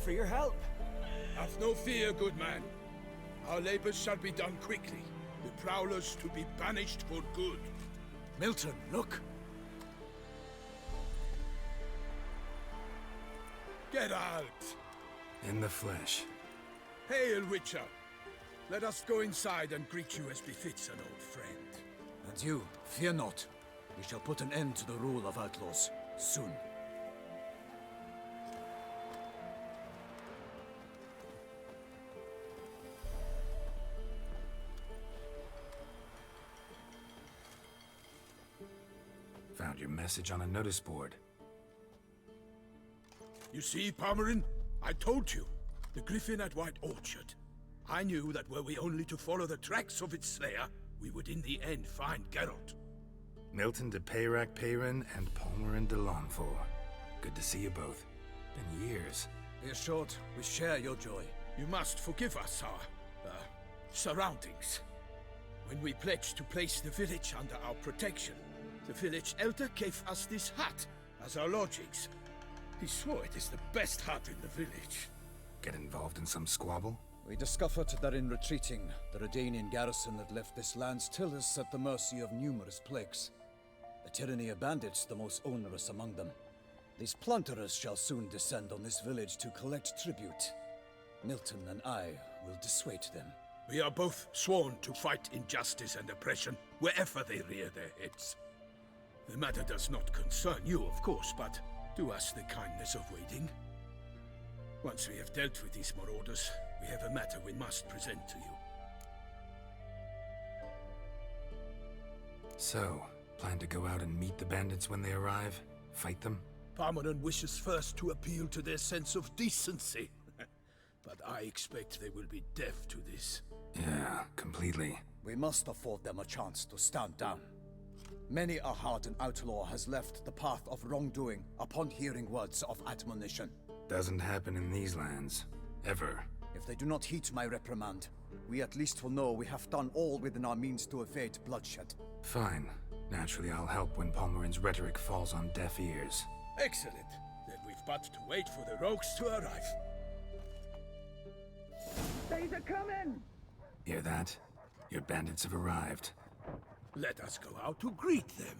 for your help. Have no fear, good man. Our labors shall be done quickly. The prowlers to be banished for good. Milton, look! Get out! In the flesh. Hail, Witcher! Let us go inside and greet you as befits an old friend. And you, fear not. We shall put an end to the rule of outlaws, soon. Found your message on a notice board. You see, Palmerin? I told you. The griffin at White Orchard. I knew that were we only to follow the tracks of its slayer, we would in the end find Geralt. Milton de Peyrac Peyran and Palmerin de Launfal. Good to see you both. Been years. Be assured, we share your joy. You must forgive us our, surroundings. When we pledged to place the village under our protection, the village elder gave us this hut as our lodgings. He swore it is the best hut in the village. Get involved in some squabble? We discovered that in retreating, the Redanian garrison that left this land still is at the mercy of numerous plagues. The tyranny of bandits the most onerous among them. These plunderers shall soon descend on this village to collect tribute. Milton and I will dissuade them. We are both sworn to fight injustice and oppression wherever they rear their heads. The matter does not concern you, of course, but do us the kindness of waiting. Once we have dealt with these marauders, we have a matter we must present to you. So, plan to go out and meet the bandits when they arrive? Fight them? Palmerin wishes first to appeal to their sense of decency. But I expect they will be deaf to this. Yeah, completely. We must afford them a chance to stand down. Many a hardened outlaw has left the path of wrongdoing upon hearing words of admonition. Doesn't happen in these lands. Ever. If they do not heed my reprimand, we at least will know we have done all within our means to evade bloodshed. Fine. Naturally, I'll help when Palmerin's rhetoric falls on deaf ears. Excellent. Then we've but to wait for the rogues to arrive. They's a coming! Hear that? Your bandits have arrived. Let us go out to greet them.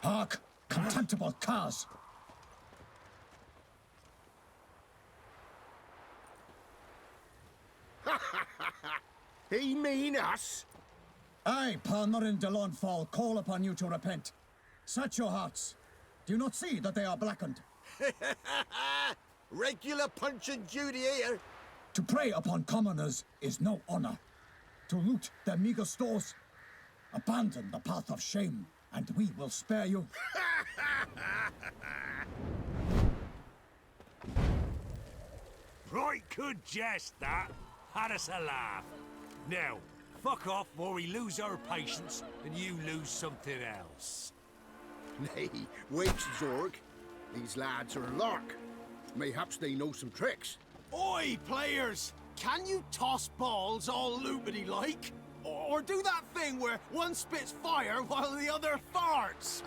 Hark! Contemptible curs! He mean us? I, Palmerin de Launfal, call upon you to repent. Set your hearts. Do you not see that they are blackened? Regular punch and duty here. To prey upon commoners is no honor. To loot their meager stores, abandon the path of shame, and we will spare you. Right good jest, that. Had us a laugh. Now, fuck off or we lose our patience and you lose something else. Nay, wait, Zorg. These lads are a lark. Mayhaps they know some tricks. Oi, players! Can you toss balls all loopity like? Or do that thing where one spits fire while the other farts?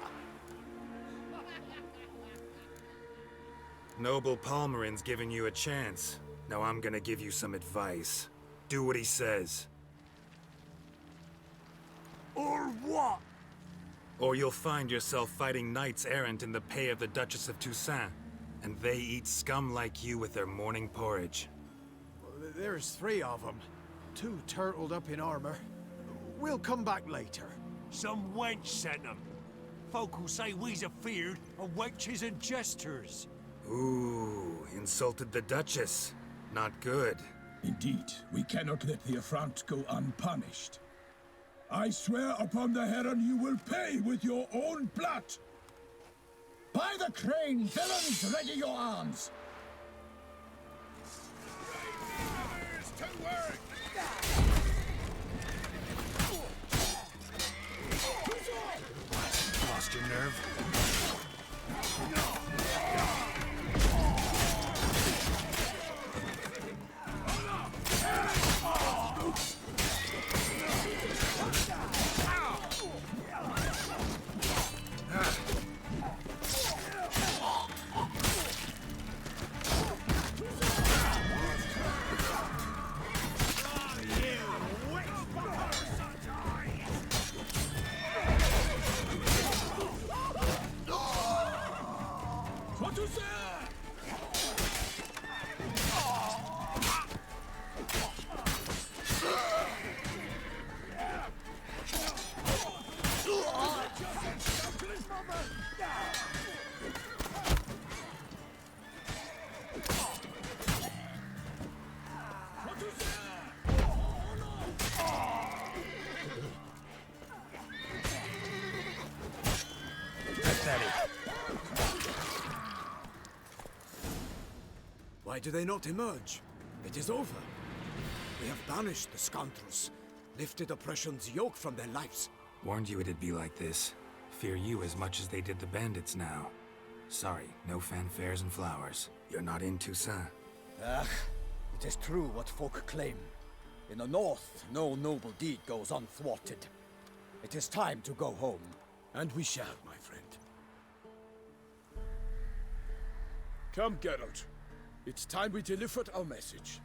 Noble Palmerin's giving you a chance. Now I'm gonna give you some advice. Do what he says. Or what? Or you'll find yourself fighting knights errant in the pay of the Duchess of Toussaint. And they eat scum like you with their morning porridge. There's 3 of them. 2 turtled up in armor. We'll come back later. Some wench sent them. Folk who say we's afeard of wenches and jesters. Ooh, insulted the Duchess. Not good. Indeed, we cannot let the affront go unpunished. I swear upon the Heron you will pay with your own blood. By the crane, villains, ready your arms! To work! Lost your nerve? Why do they not emerge? It is over. We have banished the scoundrels, lifted oppression's yoke from their lives. Warned you it'd be like this. Fear you as much as they did the bandits now. Sorry, no fanfares and flowers. You're not in Toussaint. Ah, it is true what folk claim. In the north, no noble deed goes unthwarted. It is time to go home. And we shall, my friend. Come, Geralt. It's time we delivered our message.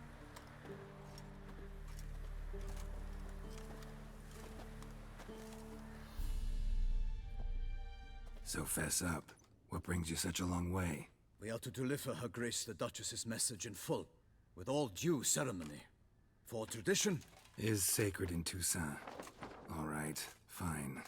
So fess up. What brings you such a long way? We are to deliver Her Grace the Duchess's message in full, with all due ceremony. For tradition Is sacred in Toussaint. All right, fine.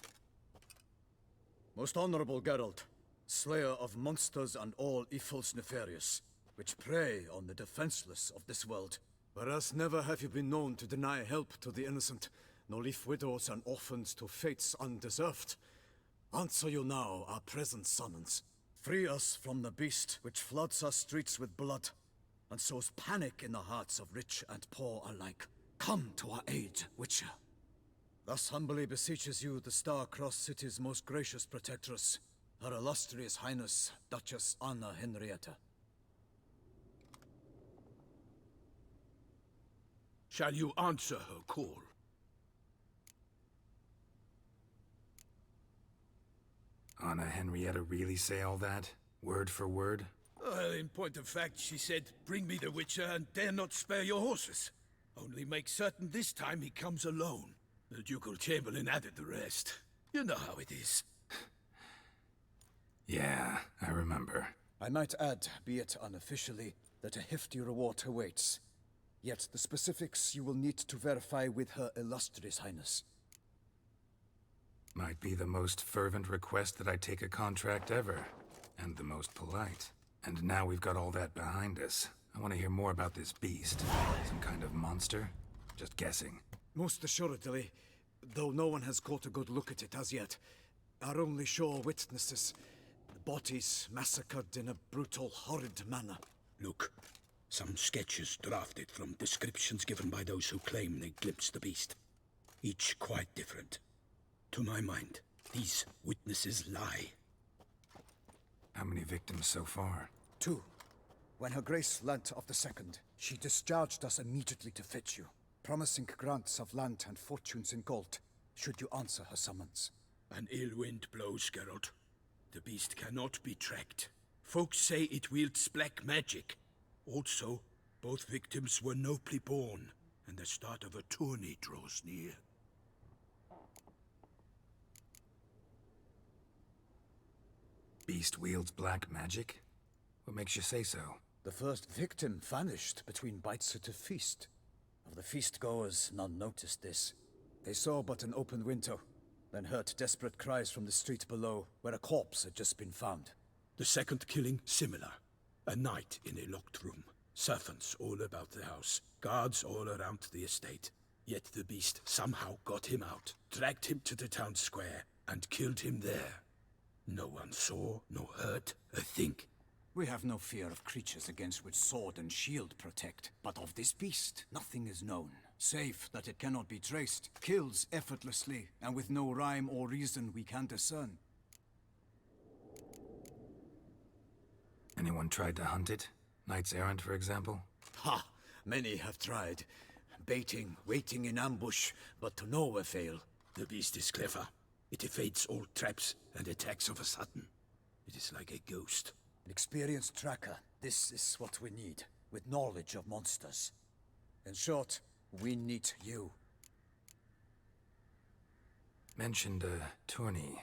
Most honorable Geralt, slayer of monsters and all evils nefarious, which prey on the defenseless of this world. Whereas never have you been known to deny help to the innocent, nor leave widows and orphans to fates undeserved. Answer you now our present summons. Free us from the beast which floods our streets with blood, and sows panic in the hearts of rich and poor alike. Come to our aid, Witcher. Thus humbly beseeches you the Star-Crossed City's most gracious protectress, Her Illustrious Highness, Duchess Anna Henrietta. Shall you answer her call? Anna Henrietta really say all that? Word for word? Well, in point of fact, she said, bring me the Witcher and dare not spare your horses. Only make certain this time he comes alone. The Ducal Chamberlain added the rest. You know how it is. Yeah, I remember. I might add, be it unofficially, that a hefty reward awaits. Yet the specifics you will need to verify with Her Illustrious Highness. Might be the most fervent request that I take a contract ever. And the most polite. And now we've got all that behind us. I want to hear more about this beast. Some kind of monster? Just guessing. Most assuredly, though no one has caught a good look at it as yet. Our only sure witnesses. Bodies massacred in a brutal, horrid manner. Look, some sketches drafted from descriptions given by those who claim they glimpsed the beast. Each quite different. To my mind, these witnesses lie. How many victims so far? 2. When Her Grace learnt of the second, she discharged us immediately to fetch you, promising grants of land and fortunes in gold, should you answer her summons. An ill wind blows, Geralt. The beast cannot be tracked. Folks say it wields black magic. Also, both victims were nobly born, and the start of a tourney draws near. Beast wields black magic? What makes you say so? The first victim vanished between bites at a feast. Of the feast-goers, none noticed this. They saw but an open window, then heard desperate cries from the street below, where a corpse had just been found. The second killing, similar. A night in a locked room. Servants all about the house. Guards all around the estate. Yet the beast somehow got him out, dragged him to the town square, and killed him there. No one saw, no hurt, a thing. We have no fear of creatures against which sword and shield protect. But of this beast, nothing is known. Save that it cannot be traced, kills effortlessly, and with no rhyme or reason we can discern. Anyone tried to hunt it? Knights errant, for example? Ha! Many have tried. Baiting, waiting in ambush, but to no avail. The beast is clever. It evades all traps and attacks of a sudden. It is like a ghost. An experienced tracker. This is what we need, with knowledge of monsters. In short, we need you. Mentioned a tourney.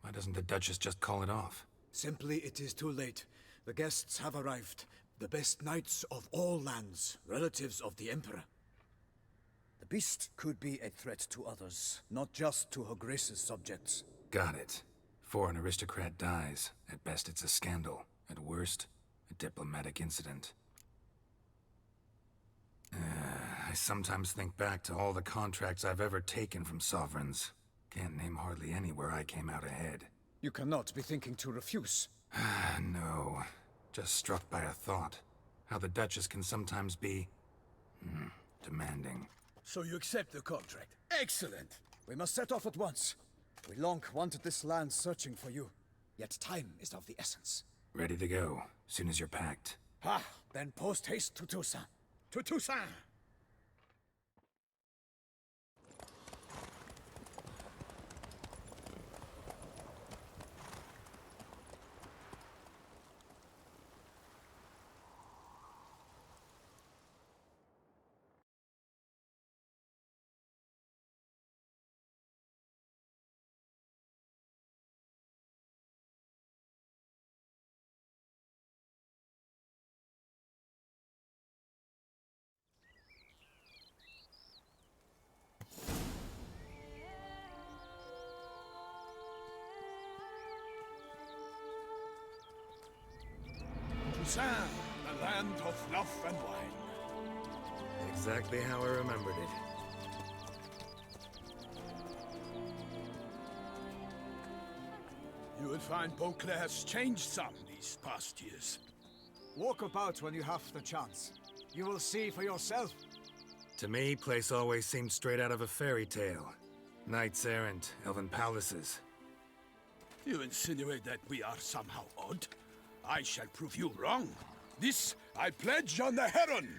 Why doesn't the Duchess just call it off? Simply, it is too late. The guests have arrived. The best knights of all lands, relatives of the Emperor. The beast could be a threat to others, not just to Her Grace's subjects. Got it. Before an aristocrat dies, at best it's a scandal. At worst, a diplomatic incident. I sometimes think back to all the contracts I've ever taken from sovereigns. Can't name hardly any where I came out ahead. You cannot be thinking to refuse. No. Just struck by a thought. How the Duchess can sometimes be... demanding. So you accept the contract. Excellent! We must set off at once. We long wanted this land searching for you. Yet time is of the essence. Ready to go, soon as you're packed. Ha! Then post haste to Toussaint. To Toussaint! Toussaint, the land of love and wine. Exactly how I remembered it. You will find Beauclair's changed some these past years. Walk about when you have the chance. You will see for yourself. To me, place always seemed straight out of a fairy tale. Knights errant, elven palaces. You insinuate that we are somehow odd? I shall prove you wrong. This I pledge on the Heron!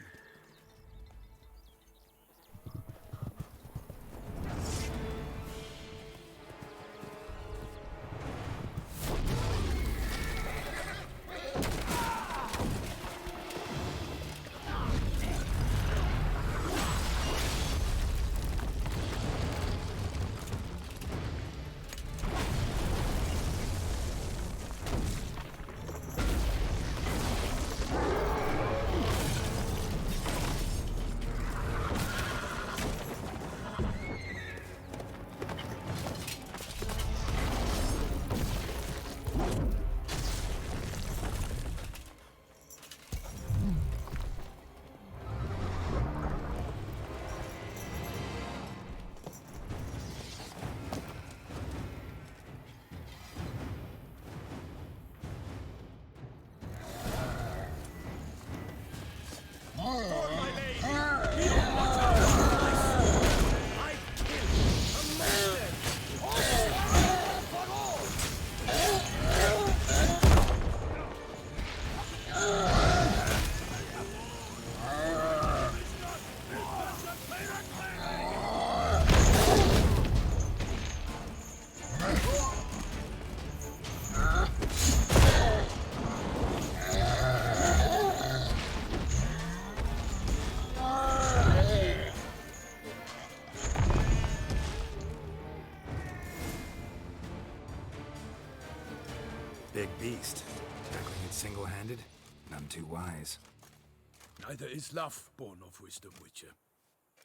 Big beast. Tackling it single-handed? None too wise. Neither is love born of wisdom, Witcher.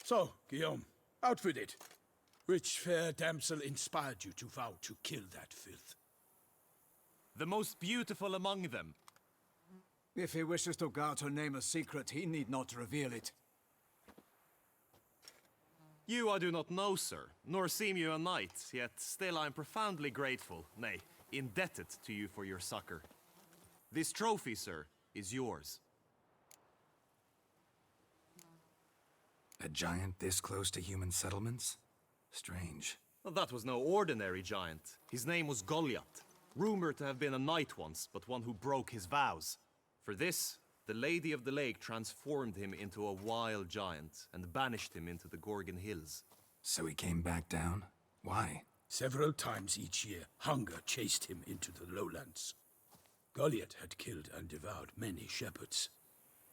So, Guillaume, out with it. Which fair damsel inspired you to vow to kill that filth? The most beautiful among them. If he wishes to guard her name a secret, he need not reveal it. You I do not know, sir, nor seem you a knight, yet still I am profoundly grateful, nay, indebted to you for your succor. This trophy, sir, is yours. A giant this close to human settlements? Strange. Well, that was no ordinary giant. His name was Goliath, rumored to have been a knight once, but one who broke his vows. For this, the Lady of the Lake transformed him into a wild giant and banished him into the Gorgon Hills. So he came back down? Why? Several times each year, hunger chased him into the lowlands. Goliath had killed and devoured many shepherds.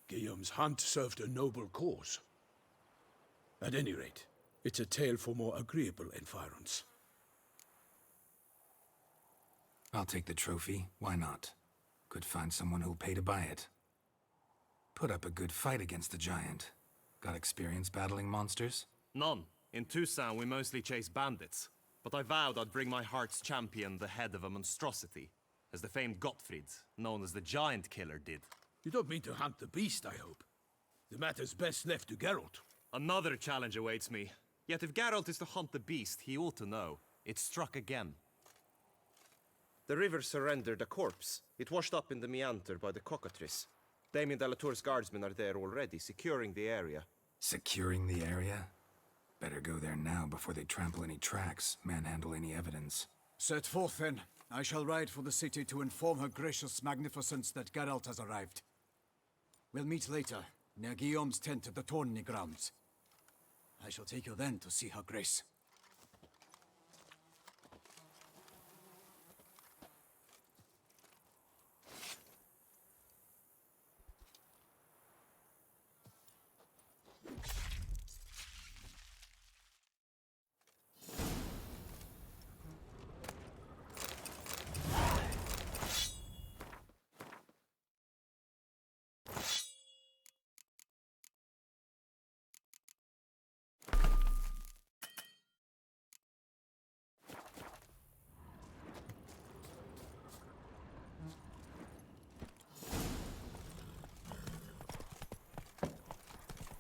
Guillaume's hunt served a noble cause. At any rate, it's a tale for more agreeable environs. I'll take the trophy. Why not? Could find someone who'll pay to buy it. Put up a good fight against the giant. Got experience battling monsters? None. In Toussaint, we mostly chase bandits. But I vowed I'd bring my heart's champion the head of a monstrosity, as the famed Gottfried, known as the Giant Killer, did. You don't mean to hunt the beast, I hope. The matter's best left to Geralt. Another challenge awaits me. Yet if Geralt is to hunt the beast, he ought to know. It struck again. The river surrendered a corpse. It washed up in the meander by the cockatrice. Damien de la Tour's guardsmen are there already, securing the area. Securing the area? Better go there now before they trample any tracks, manhandle any evidence. Set forth, then. I shall ride for the city to inform her gracious magnificence that Geralt has arrived. We'll meet later, near Guillaume's tent at the Tourney grounds. I shall take you then to see her grace.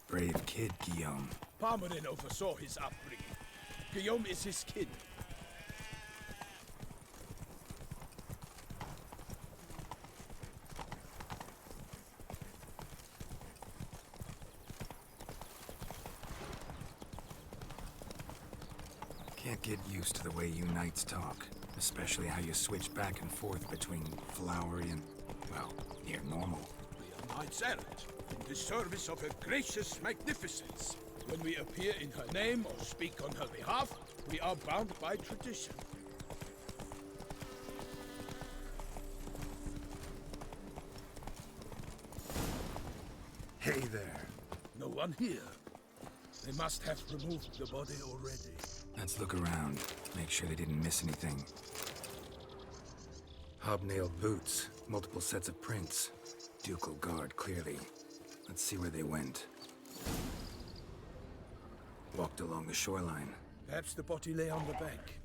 Brave kid, Guillaume. Parmarin oversaw his upbringing. Guillaume is his kin. Can't get used to the way you knights talk. Especially how you switch back and forth between flowery and, well, near normal. We are knights errant, in the service of her gracious magnificence. When we appear in her name or speak on her behalf, we are bound by tradition. Hey there. No one here. They must have removed the body already. Let's look around. Make sure they didn't miss anything. Hobnailed boots. Multiple sets of prints. Ducal guard, clearly. Let's see where they went. Walked along the shoreline. Perhaps the body lay on the bank.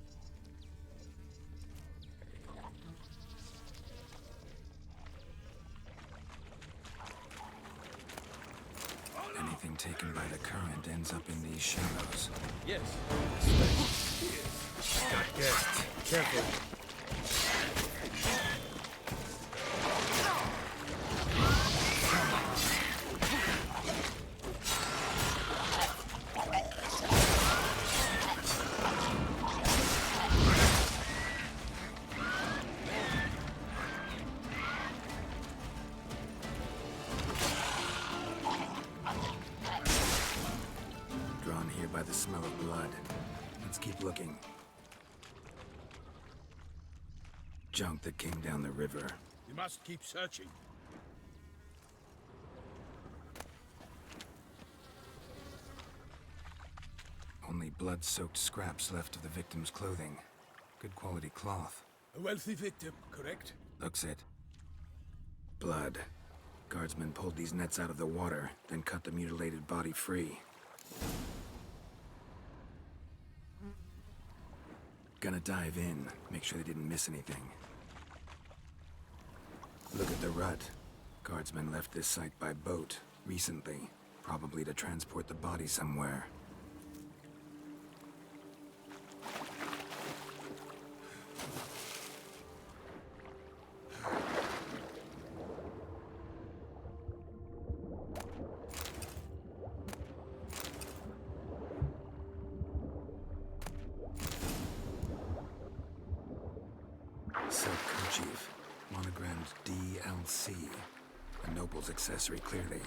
Anything taken by the current ends up in these shallows. Yes. Got guessed. Careful. Drawn here by the smell of blood. Let's keep looking. Junk that came down the river. We must keep searching. Only blood-soaked scraps left of the victim's clothing. Good quality cloth. A wealthy victim, correct? Looks it. Blood. Guardsmen pulled these nets out of the water, then cut the mutilated body free. Gonna dive in, make sure they didn't miss anything. Look at the rut. Guardsmen left this site by boat, recently. Probably to transport the body somewhere. silk kerchief, monogrammed DLC. A noble's accessory, clearly.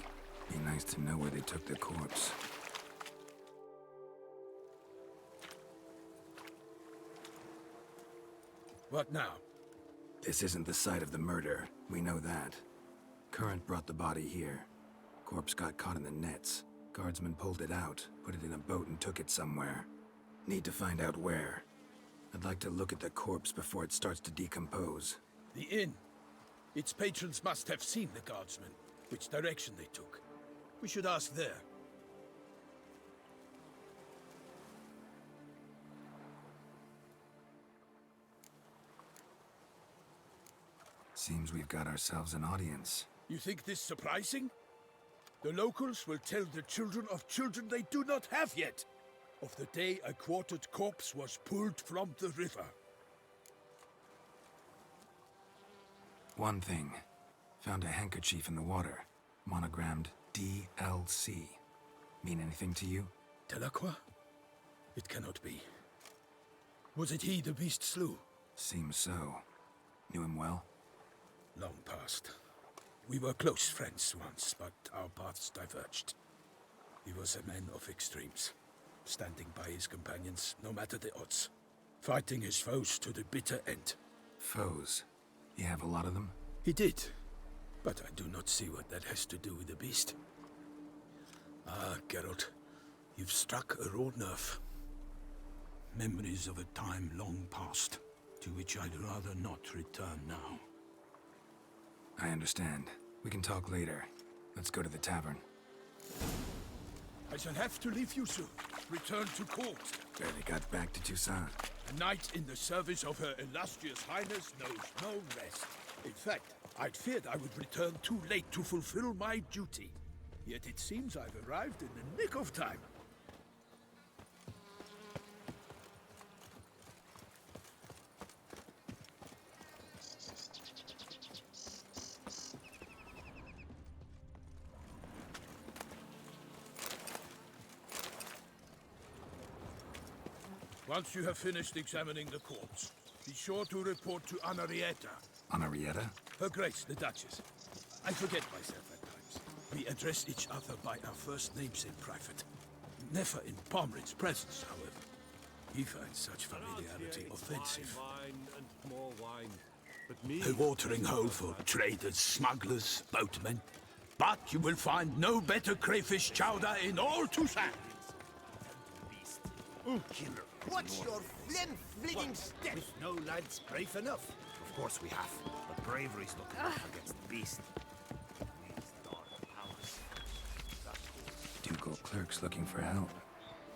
Be nice to know where they took the corpse. What now? This isn't the site of the murder. We know that. Current brought the body here. Corpse got caught in the nets. Guardsmen pulled it out, put it in a boat and took it somewhere. Need to find out where. I'd like to look at the corpse before it starts to decompose. The inn. Its patrons must have seen the guardsmen, which direction they took. We should ask there. Seems we've got ourselves an audience. You think this surprising? The locals will tell the children of children they do not have yet, of the day a quartered corpse was pulled from the river. One thing. Found a handkerchief in the water. Monogrammed DLC. Mean anything to you? Delacroix? It cannot be. Was it he the beast slew? Seems so. Knew him well? Long past. We were close friends once, but our paths diverged. He was a man of extremes, standing by his companions no matter the odds, fighting his foes to the bitter end. Foes? You have a lot of them? He did, but I do not see what that has to do with the beast. Ah, Geralt, you've struck a raw nerve. Memories of a time long past, to which I'd rather not return now. I understand. We can talk later. Let's go to the tavern. I shall have to leave you soon. Return to court. Barely got back to Toussaint. A knight in the service of Her Illustrious Highness knows no rest. In fact, I'd feared I would return too late to fulfill my duty. Yet it seems I've arrived in the nick of time. Once you have finished examining the corpse, be sure to report to Anarietta. Anarietta? Her Grace, the Duchess. I forget myself at times. We address each other by our first names in private. Never in Pomrin's presence, however. He finds such familiarity offensive. Wine and more wine. But me... A watering hole for traders, smugglers, boatmen. But you will find no better crayfish chowder in all Toussaint. Killer, what's your flim-fligging step? With no lads brave enough. Of course we have, but bravery's not enough against the beast. Ducal clerks looking for help.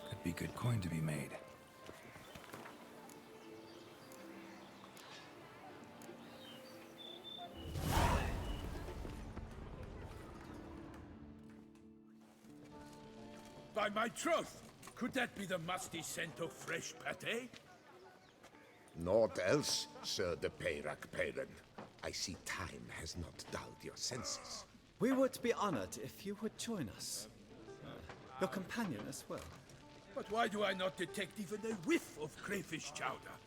Could be good coin to be made. By my troth! Could that be the musty scent of fresh pâté? Naught else, Sir de Peyrac-Peyran. I see time has not dulled your senses. We would be honored if you would join us. Your companion as well. But why do I not detect even a whiff of crayfish chowder?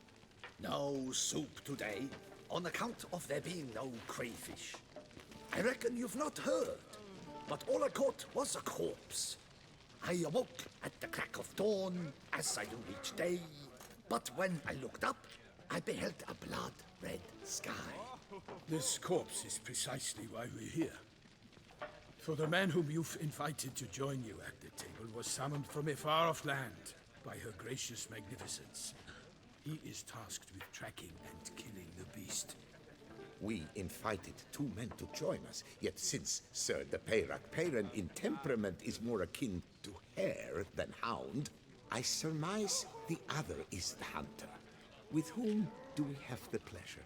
No soup today, on account of there being no crayfish. I reckon you've not heard, but all I caught was a corpse. I awoke at the crack of dawn, as I do each day, but when I looked up, I beheld a blood-red sky. This corpse is precisely why we're here. For the man whom you've invited to join you at the table was summoned from a far-off land by her gracious magnificence. He is tasked with tracking and killing the beast. We invited two men to join us, yet since Sir de Peyrac-Peyran in temperament is more akin to hare than hound, I surmise the other is the hunter. With whom do we have the pleasure?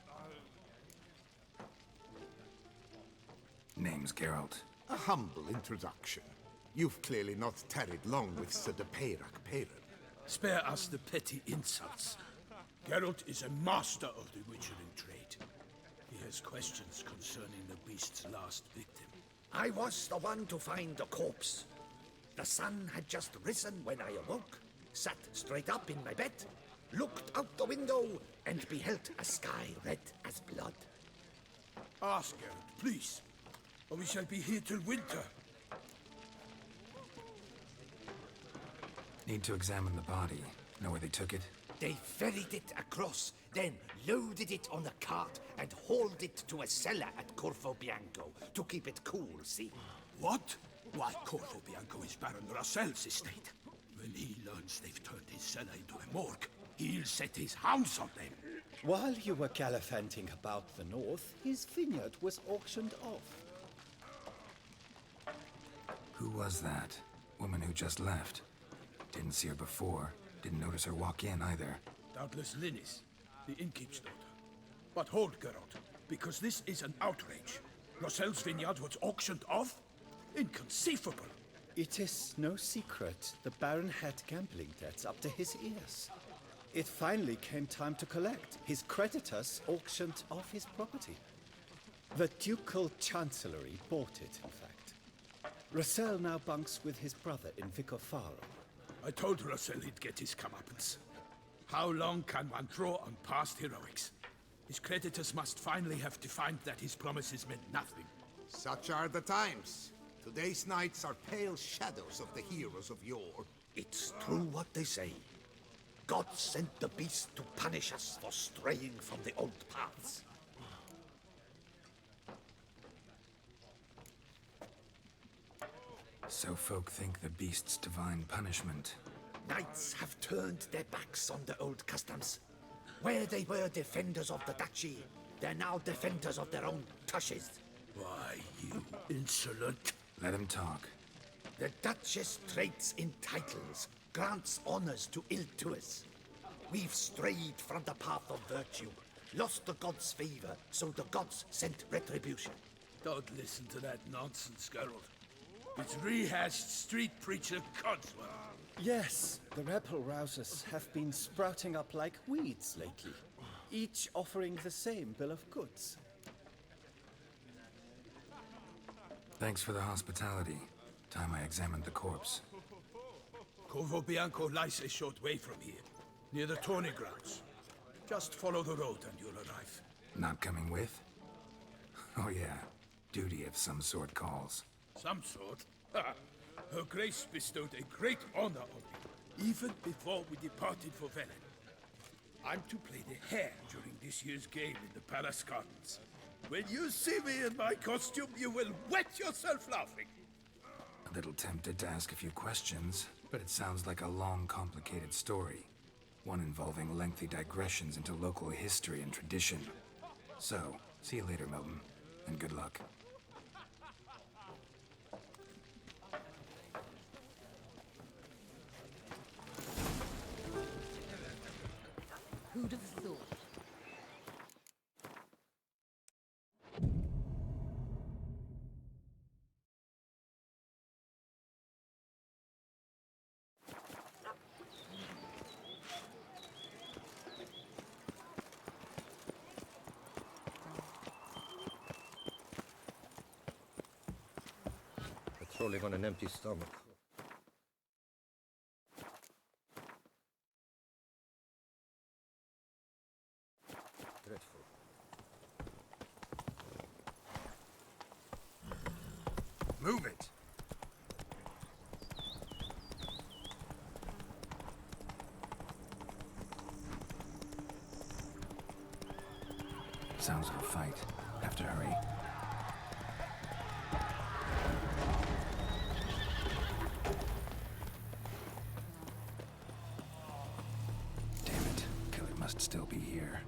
Name's Geralt. A humble introduction. You've clearly not tarried long with Sir de Peyrac-Peyran. Spare us the petty insults. Geralt is a master of the witchering trade. He has questions concerning the beast's last victim. I was the one to find the corpse. The sun had just risen when I awoke, sat straight up in my bed, looked out the window, and beheld a sky red as blood. Ask her, please, or we shall be here till winter. Need to examine the body. Know where they took it? They ferried it across, then loaded it on a cart and hauled it to a cellar at Corvo Bianco to keep it cool, see? What? Why, Corvo Bianco is Baron Russell's estate. When he learns they've turned his cellar into a morgue, he'll set his hounds on them. While you were gallivanting about the north, his vineyard was auctioned off. Who was that? Woman who just left. Didn't see her before. Didn't notice her walk in either. Doubtless Linnis, the innkeep's daughter. But hold, Geralt, because this is an outrage. Russell's vineyard was auctioned off? Inconceivable! It is no secret the Baron had gambling debts up to his ears. It finally came time to collect. His creditors auctioned off his property. The Ducal Chancellery bought it, in fact. Russell now bunks with his brother in Vicofaro. I told Russell he'd get his comeuppance. How long can one draw on past heroics? His creditors must finally have defined that his promises meant nothing. Such are the times. Today's knights are pale shadows of the heroes of yore. It's true what they say. God sent the beast to punish us for straying from the old paths. So folk think the beast's divine punishment. Knights have turned their backs on the old customs. Where they were defenders of the duchy, they're now defenders of their own tushes. Why, you insolent... Let him talk. The Duchess trades in titles, grants honors to ill-doers. We've strayed from the path of virtue, lost the gods' favor, so the gods sent retribution. Don't listen to that nonsense, Geralt. It's rehashed street preacher Codswell. Yes, the rebel rousers have been sprouting up like weeds lately, each offering the same bill of goods. Thanks for the hospitality. Time I examined the corpse. Corvo Bianco lies a short way from here, near the tourney grounds. Just follow the road and you'll arrive. Not coming with? Oh yeah, duty of some sort calls. Some sort? Ha! Her Grace bestowed a great honor on me, even before we departed for Velen. I'm to play the hare during this year's game in the palace gardens. When you see me in my costume, you will wet yourself laughing. A little tempted to ask a few questions, but it sounds like a long, complicated story. One involving lengthy digressions into local history and tradition. So, see you later, Milton, and good luck. Who'd have thought? Patrolling on an empty stomach. Dreadful. Move it! Sounds like a fight. Have to hurry. Damn it. Killer must still be here.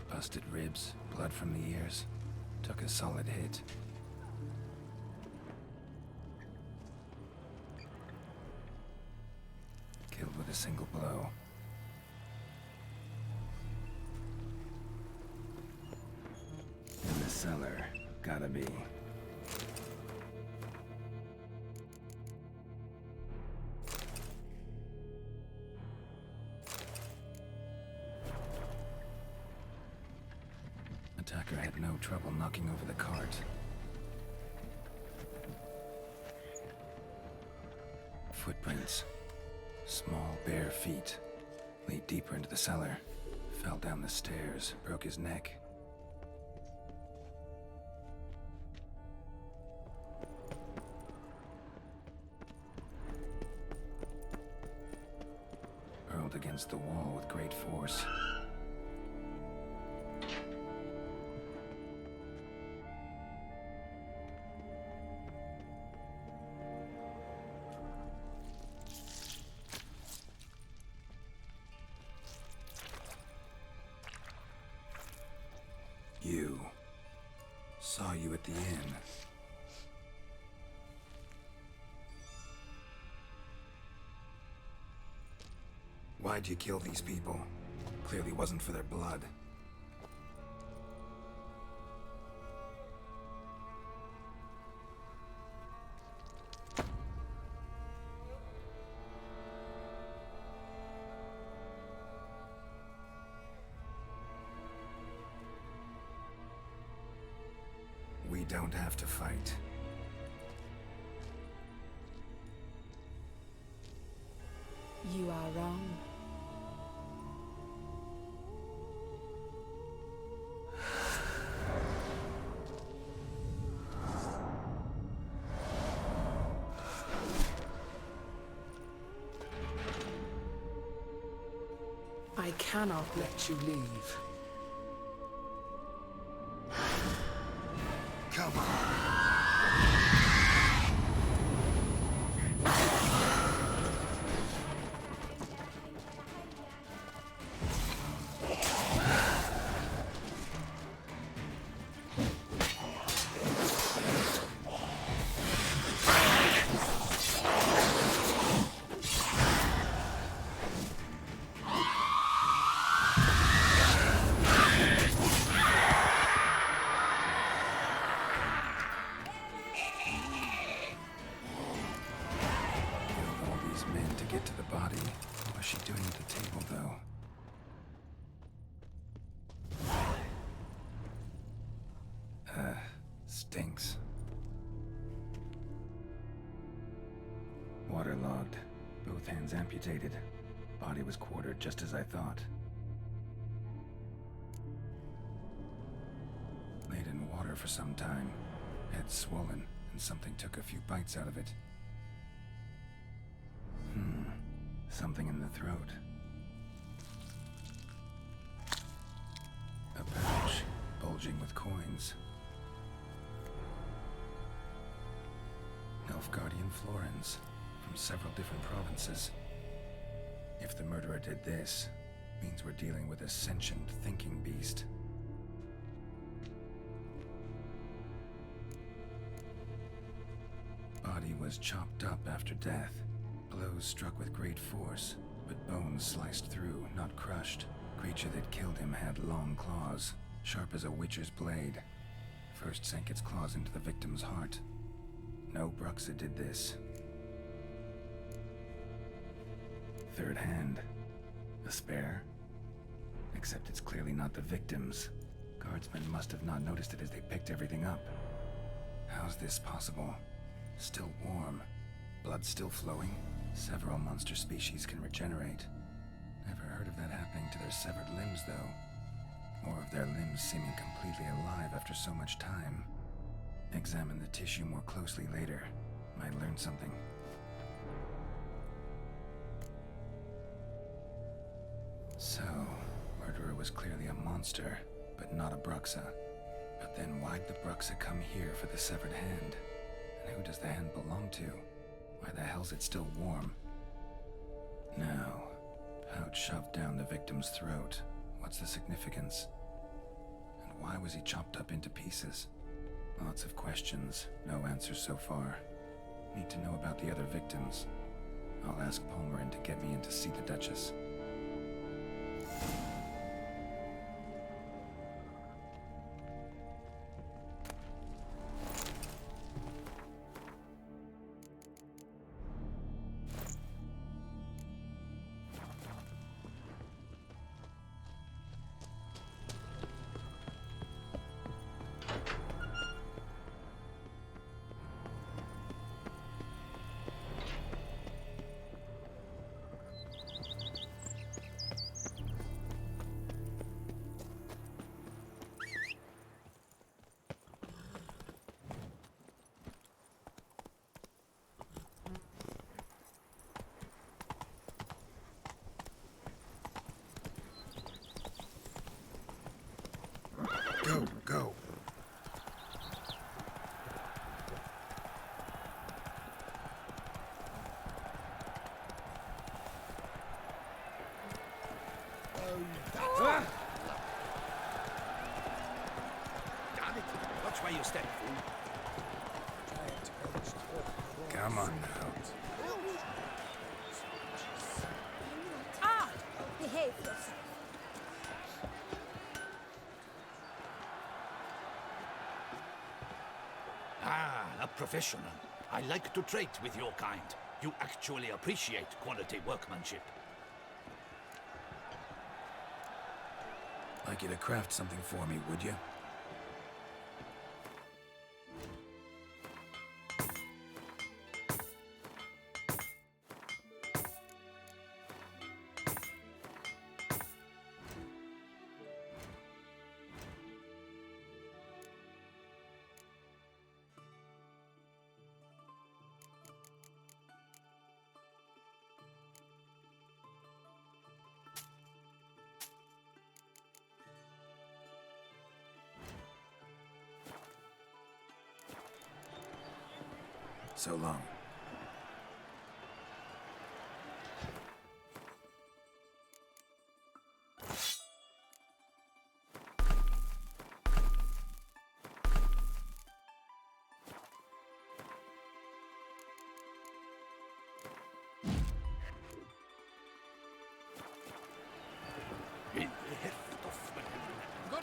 Busted ribs, blood from the ears. Took a solid hit. Killed with a single blow. In the cellar. Gotta be. Tracker had no trouble knocking over the cart. Footprints. Small, bare feet. Lead deeper into the cellar. Fell down the stairs, broke his neck. Hurled against the wall with great force. You. Saw you at the inn. Why'd you kill these people? Clearly wasn't for their blood. We don't have to fight. You are wrong. I cannot let you leave. Come on. Stinks. Waterlogged. Both hands amputated. Body was quartered just as I thought. Laid in water for some time. Head swollen, and something took a few bites out of it. Something in the throat. A pouch, bulging with coins. Nilfgaardian florins, from several different provinces. If the murderer did this, means we're dealing with a sentient, thinking beast. Body was chopped up after death. Blows struck with great force, but bones sliced through, not crushed. Creature that killed him had long claws, sharp as a witcher's blade. First sank its claws into the victim's heart. No Bruxa did this. Third hand. A spare? Except it's clearly not the victim's. Guardsmen must have not noticed it as they picked everything up. How's this possible? Still warm. Blood still flowing? Several monster species can regenerate. Never heard of that happening to their severed limbs, though. Or of their limbs seeming completely alive after so much time. Examine the tissue more closely later. Might learn something. So, murderer was clearly a monster, but not a Bruxa. But then why'd the Bruxa come here for the severed hand? And who does the hand belong to? Why the hell's it still warm? Now, pouch shoved down the victim's throat. What's the significance? And why was he chopped up into pieces? Lots of questions, no answers so far. Need to know about the other victims. I'll ask Palmerin to get me in to see the Duchess. Come on now. Ah! Behave yourself. Ah, a professional. I like to trade with your kind. You actually appreciate quality workmanship. Like you to craft something for me, would you? So long. Good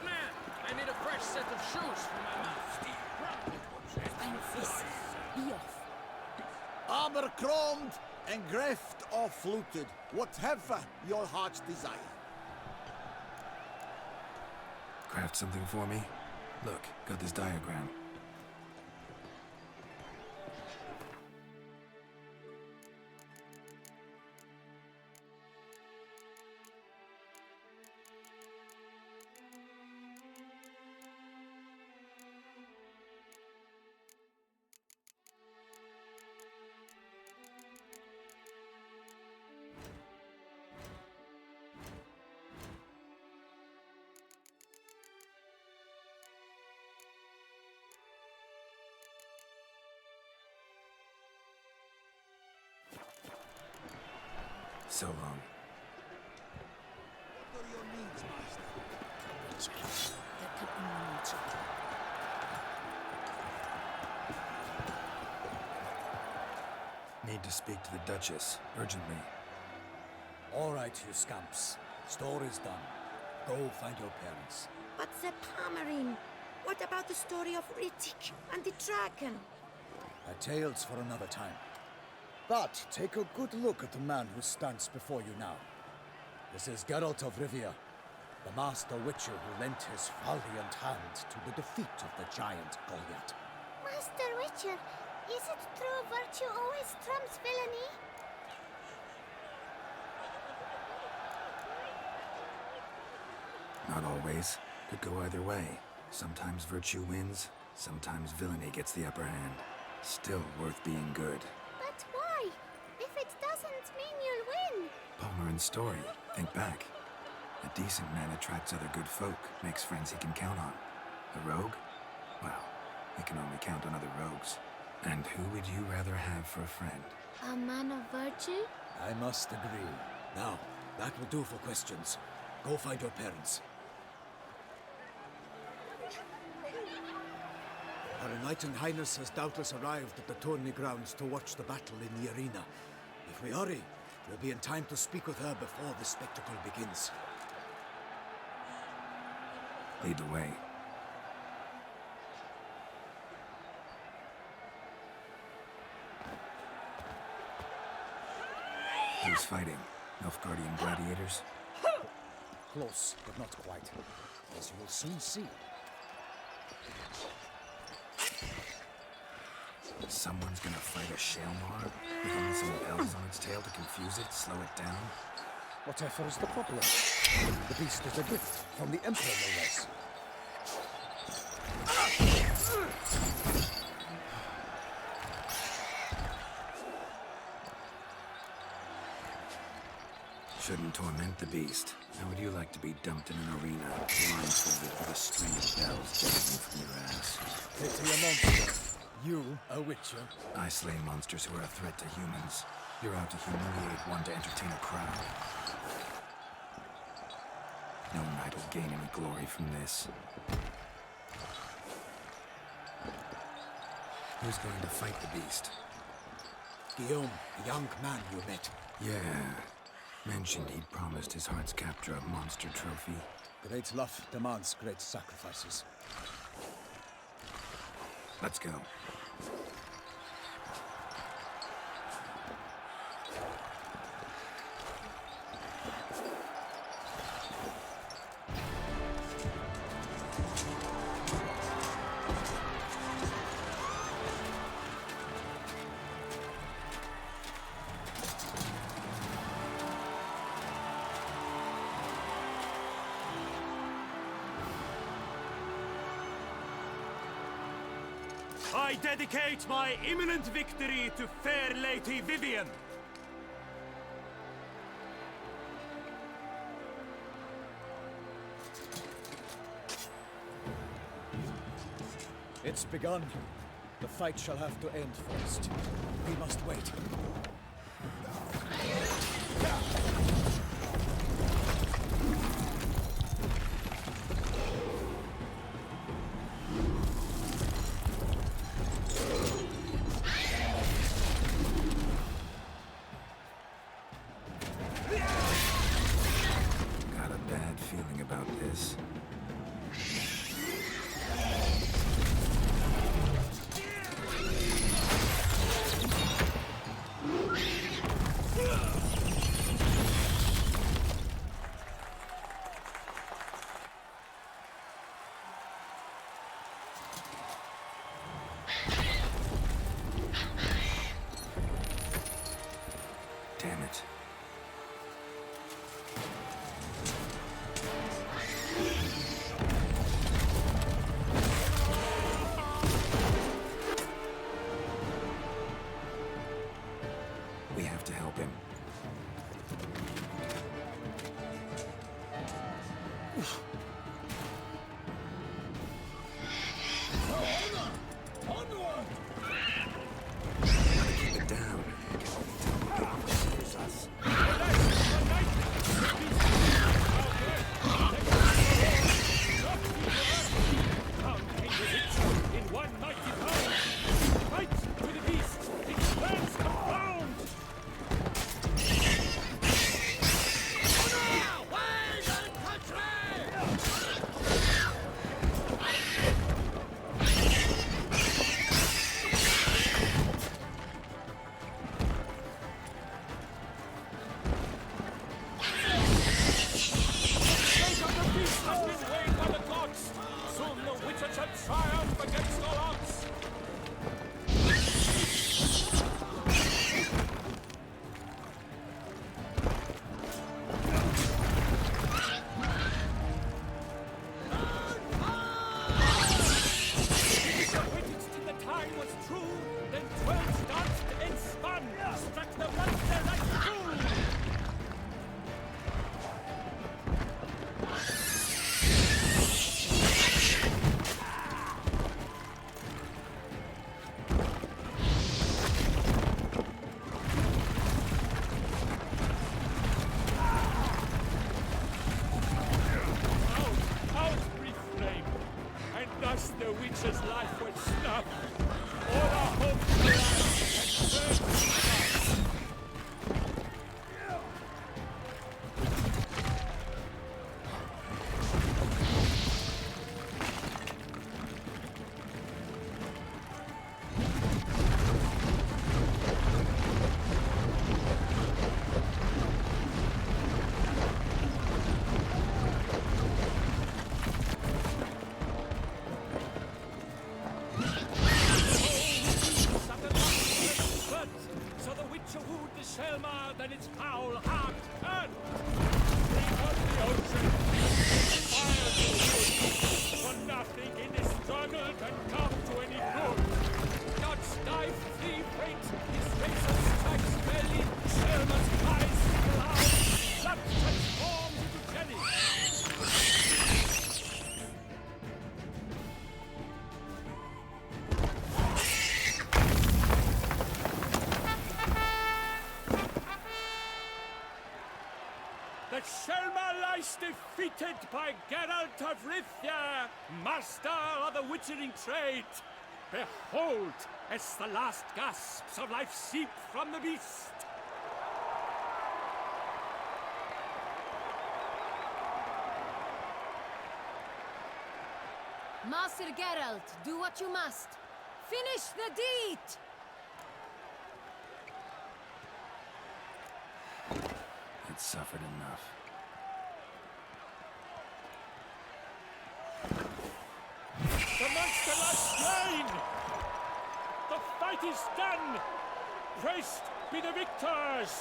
man, I need a fresh set of shoes for my mouth. Be off. Abercrombed and greft or fluted, whatever your heart's desire. Craft something for me? Look, got this diagram. So long. What are your needs, master? There could be no need to. Need to speak to the Duchess, urgently. All right, you scamps. Story's done. Go find your parents. But the Palmerine, what about the story of Rittik and the dragon? A tale's for another time. But take a good look at the man who stands before you now. This is Geralt of Rivia, the master witcher who lent his valiant hand to the defeat of the giant Goliath. Master Witcher, is it true virtue always trumps villainy? Not always. Could go either way. Sometimes virtue wins, sometimes villainy gets the upper hand. Still worth being good. But why? If it doesn't mean you'll win. Palmerin's story. Think back. A decent man attracts other good folk, makes friends he can count on. A rogue? Well, he can only count on other rogues. And who would you rather have for a friend? A man of virtue? I must agree. Now, that will do for questions. Go find your parents. Her Knight and Highness has doubtless arrived at the tourney grounds to watch the battle in the arena. If we hurry, we'll be in time to speak with her before the spectacle begins. Lead the way. Who's fighting? Nilfgaardian gladiators? Close, but not quite. As you will soon see. Someone's gonna fight a Shalmar? With only some bells on its tail to confuse it, slow it down? Whatever is the problem? The beast is a gift from the Emperor, no less. Shouldn't torment the beast. How would you like to be dumped in an arena, blindfolded with a string of bells dangling from your ass? Pity a monster. You, a witcher? I slay monsters who are a threat to humans. You're out to humiliate one to entertain a crowd. No knight will gain any glory from this. Who's going to fight the beast? Guillaume, the young man you met. Yeah. Mentioned he'd promised his heart's capture a monster trophy. Great love demands great sacrifices. Let's go. I dedicate my imminent victory to fair Lady Vivian. It's begun. The fight shall have to end first. We must wait. Got a bad feeling about this. Damn it. We have to help him. Gotta keep it down. There's us. In one mighty power, fight to the beast, its plans confound! Soon the Witcher shall triumph against all odds! If the witness till the time was true, then 12 danced and spun, struck the monster like fool! Out, brief flame, and thus the witch's life was snuffed. All our hopes for life had burned to dust. So the Witcher wooed the Selma, then its foul heart turned. Bring on the ocean, fire to wood, for nothing in this struggle can come to any good. God's knife, flee freight, his razor strikes belly, Selma's eyes cloud, blood transforms into jelly. The Selma lies defeated by Geralt of Rivia, master of the witchering trade. Behold, as the last gasps of life seep from the beast! Master Geralt, do what you must. Finish the deed! It suffered enough. The monster lies slain! The fight is done! Praised be the victors!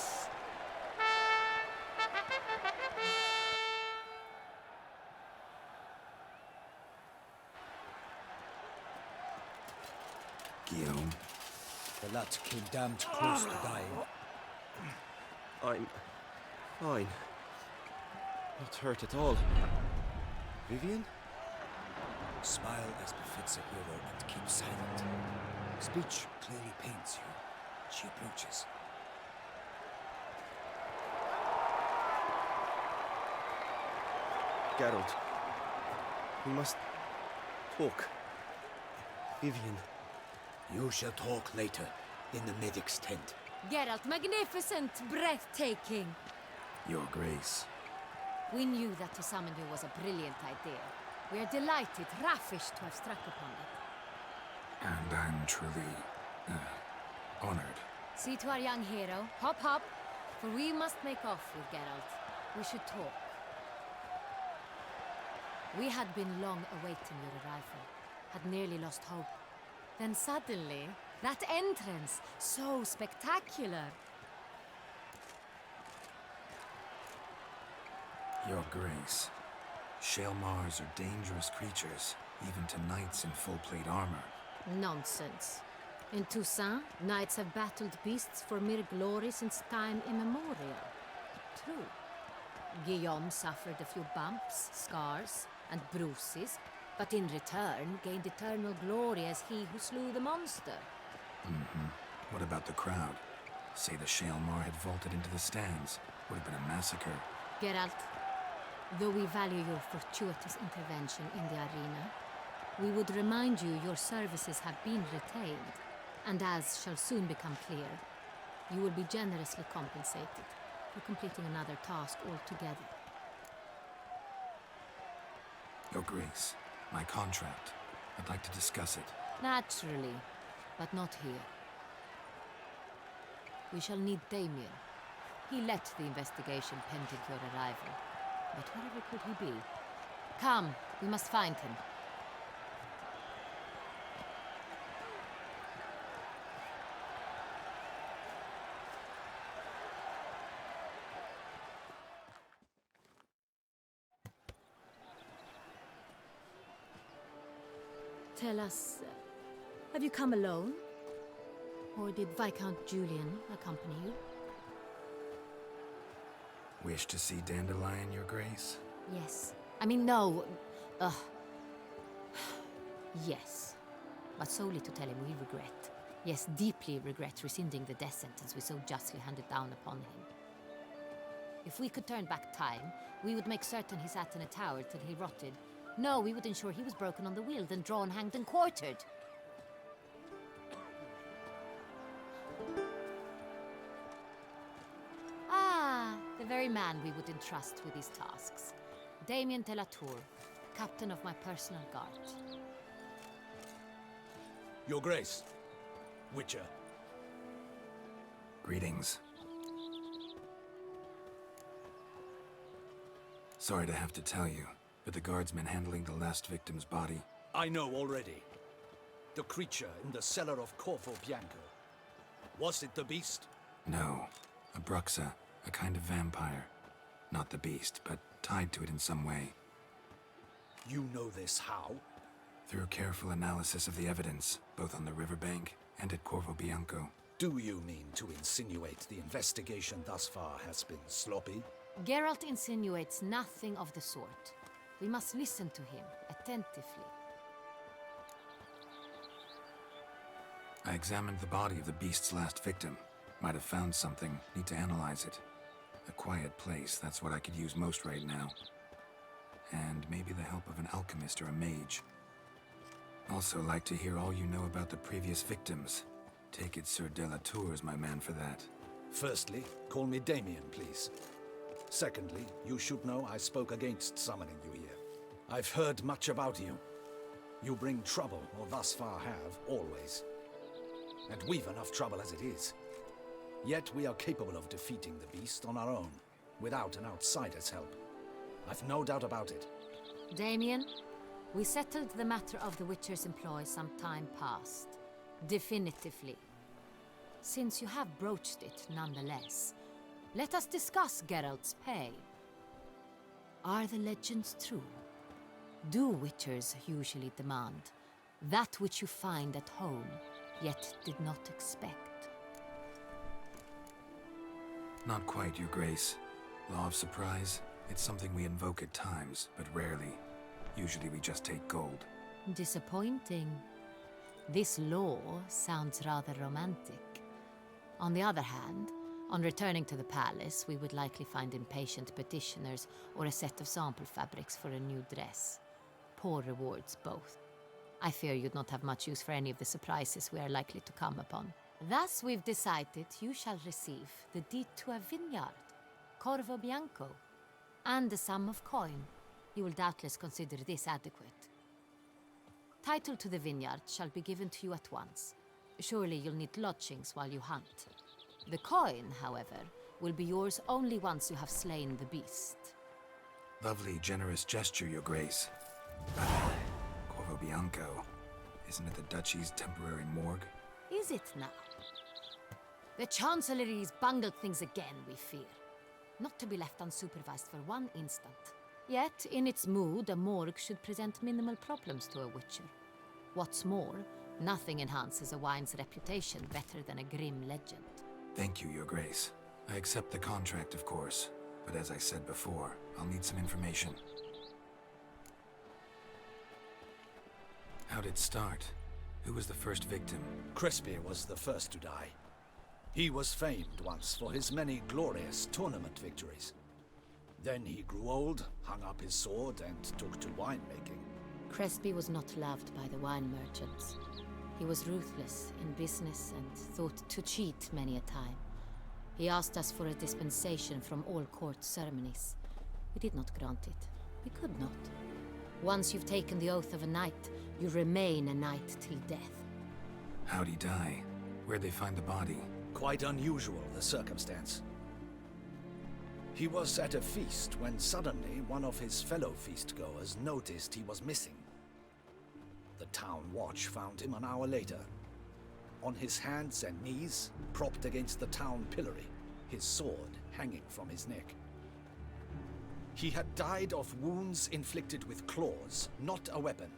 Guillaume. The lad came damned close to dying. I'm fine. Not hurt at all. Vivian? Smile as befits a hero and keep silent. Speech clearly pains you. She approaches. Geralt. We must talk. Vivian. You shall talk later, in the medic's tent. Geralt, magnificent, breathtaking. Your Grace. We knew that to summon you was a brilliant idea. We are delighted, ravished to have struck upon it. And I'm truly honored. See to our young hero. Hop, hop. For we must make off with Geralt. We should talk. We had been long awaiting your arrival. Had nearly lost hope. Then suddenly, that entrance, so spectacular. Your Grace. Shaelmars are dangerous creatures, even to knights in full-plate armor. Nonsense. In Toussaint, knights have battled beasts for mere glory since time immemorial. True. Guillaume suffered a few bumps, scars, and bruises, but in return gained eternal glory as he who slew the monster. What about the crowd? Say the Shaelmar had vaulted into the stands. Would have been a massacre. Geralt, though we value your fortuitous intervention in the arena, we would remind you your services have been retained, and as shall soon become clear, you will be generously compensated for completing another task altogether. Your Grace, my contract. I'd like to discuss it. Naturally, but not here. We shall need Damien. He led the investigation pending your arrival. But wherever could he be? Come, we must find him. Tell us, have you come alone? Or did Viscount Julian accompany you? Wish to see Dandelion, Your Grace? Yes. I mean, no. Yes. But solely to tell him we regret. Yes, deeply regret rescinding the death sentence we so justly handed down upon him. If we could turn back time, we would make certain he sat in a tower till he rotted. No, we would ensure he was broken on the wheel, then drawn, hanged, and quartered. Ah, the very man we would entrust with these tasks. Damien de la Tour, captain of my personal guard. Your Grace. Witcher. Greetings. Sorry to have to tell you, but the guardsmen handling the last victim's body... I know already. The creature in the cellar of Corvo Bianco. Was it the beast? No. A Bruxa, a kind of vampire. Not the beast, but tied to it in some way. You know this how? Through careful analysis of the evidence, both on the riverbank and at Corvo Bianco. Do you mean to insinuate the investigation thus far has been sloppy? Geralt insinuates nothing of the sort. We must listen to him attentively. I examined the body of the beast's last victim. Might have found something. Need to analyze it. A quiet place, that's what I could use most right now. And maybe the help of an alchemist or a mage. Also like to hear all you know about the previous victims. Take it Sir Delatour is my man for that. Firstly, call me Damien, please. Secondly, you should know I spoke against summoning you here. I've heard much about you. You bring trouble, or thus far have, always. And we've enough trouble as it is. Yet we are capable of defeating the beast on our own, without an outsider's help. I've no doubt about it. Damien, we settled the matter of the Witcher's employ some time past. Definitively. Since you have broached it nonetheless, let us discuss Geralt's pay. Are the legends true? Do Witchers usually demand that which you find at home, yet did not expect? Not quite, Your Grace. Law of surprise, it's something we invoke at times, but rarely. Usually we just take gold. Disappointing. This law sounds rather romantic. On the other hand, on returning to the palace, we would likely find impatient petitioners or a set of sample fabrics for a new dress. Poor rewards, both. I fear you'd not have much use for any of the surprises we are likely to come upon. Thus, we've decided you shall receive the deed to a vineyard, Corvo Bianco, and a sum of coin. You will doubtless consider this adequate. Title to the vineyard shall be given to you at once. Surely you'll need lodgings while you hunt. The coin, however, will be yours only once you have slain the beast. Lovely, generous gesture, Your Grace. Corvo Bianco. Isn't it the Duchy's temporary morgue? Is it now? The Chancellery's bungled things again, we fear. Not to be left unsupervised for one instant. Yet, in its mood, a morgue should present minimal problems to a Witcher. What's more, nothing enhances a wine's reputation better than a grim legend. Thank you, Your Grace. I accept the contract, of course. But as I said before, I'll need some information. How'd it start? Who was the first victim? Crespi was the first to die. He was famed once for his many glorious tournament victories. Then he grew old, hung up his sword, and took to winemaking. Crespi was not loved by the wine merchants. He was ruthless in business and thought to cheat many a time. He asked us for a dispensation from all court ceremonies. We did not grant it. We could not. Once you've taken the oath of a knight, you remain a knight till death. How'd he die? Where'd they find the body? Quite unusual, the circumstance. He was at a feast when suddenly one of his fellow feastgoers noticed he was missing. The town watch found him an hour later. On his hands and knees, propped against the town pillory, his sword hanging from his neck. He had died of wounds inflicted with claws, not a weapon.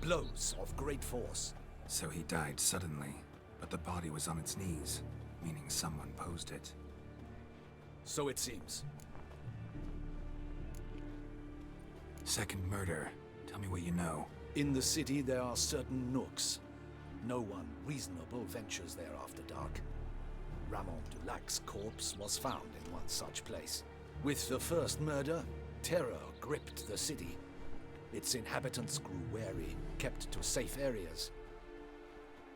Blows of great force. So he died suddenly, but the body was on its knees, meaning someone posed it. So it seems. Second murder. Tell me what you know. In the city there are certain nooks. No one reasonable ventures there after dark. Ramon Dulac's corpse was found in one such place. With the first murder, terror gripped the city. Its inhabitants grew wary, kept to safe areas.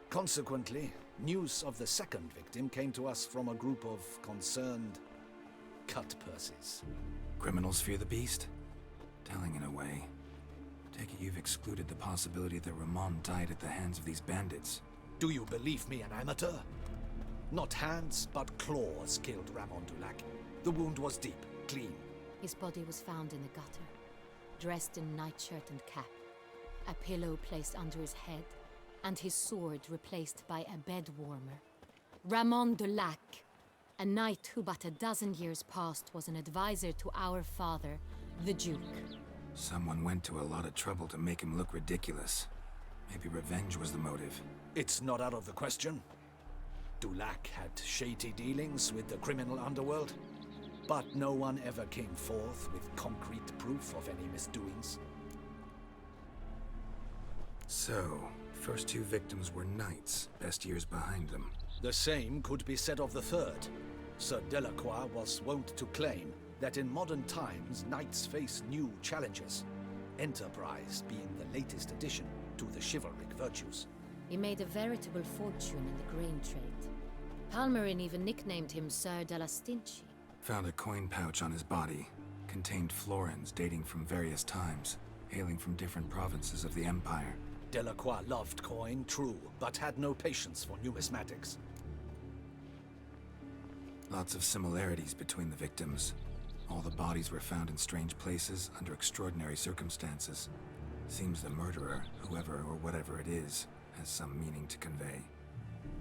Consequently, news of the second victim came to us from a group of concerned cut-purses. Criminals fear the beast? Telling in a way. Take it you've excluded the possibility that Ramon died at the hands of these bandits. Do you believe me an amateur? Not hands, but claws killed Ramon Dulac. The wound was deep, clean. His body was found in the gutter, dressed in nightshirt and cap, a pillow placed under his head, and his sword replaced by a bed warmer. Ramon Dulac, a knight who but a dozen years past was an advisor to our father, the Duke. Someone went to a lot of trouble to make him look ridiculous. Maybe revenge was the motive. It's not out of the question. Dulac had shady dealings with the criminal underworld, but no one ever came forth with concrete proof of any misdoings. So, first two victims were knights, best years behind them. The same could be said of the third. Sir Delacroix was wont to claim that in modern times knights face new challenges, Enterprise being the latest addition. to the chivalric virtues. He made a veritable fortune in the grain trade. Palmerin even nicknamed him Sir della Stinci. Found a coin pouch on his body. Contained florins dating from various times, hailing from different provinces of the Empire. Delacroix loved coin, true, but had no patience for numismatics. Lots of similarities between the victims. All the bodies were found in strange places under extraordinary circumstances. Seems the murderer, whoever or whatever it is, has some meaning to convey.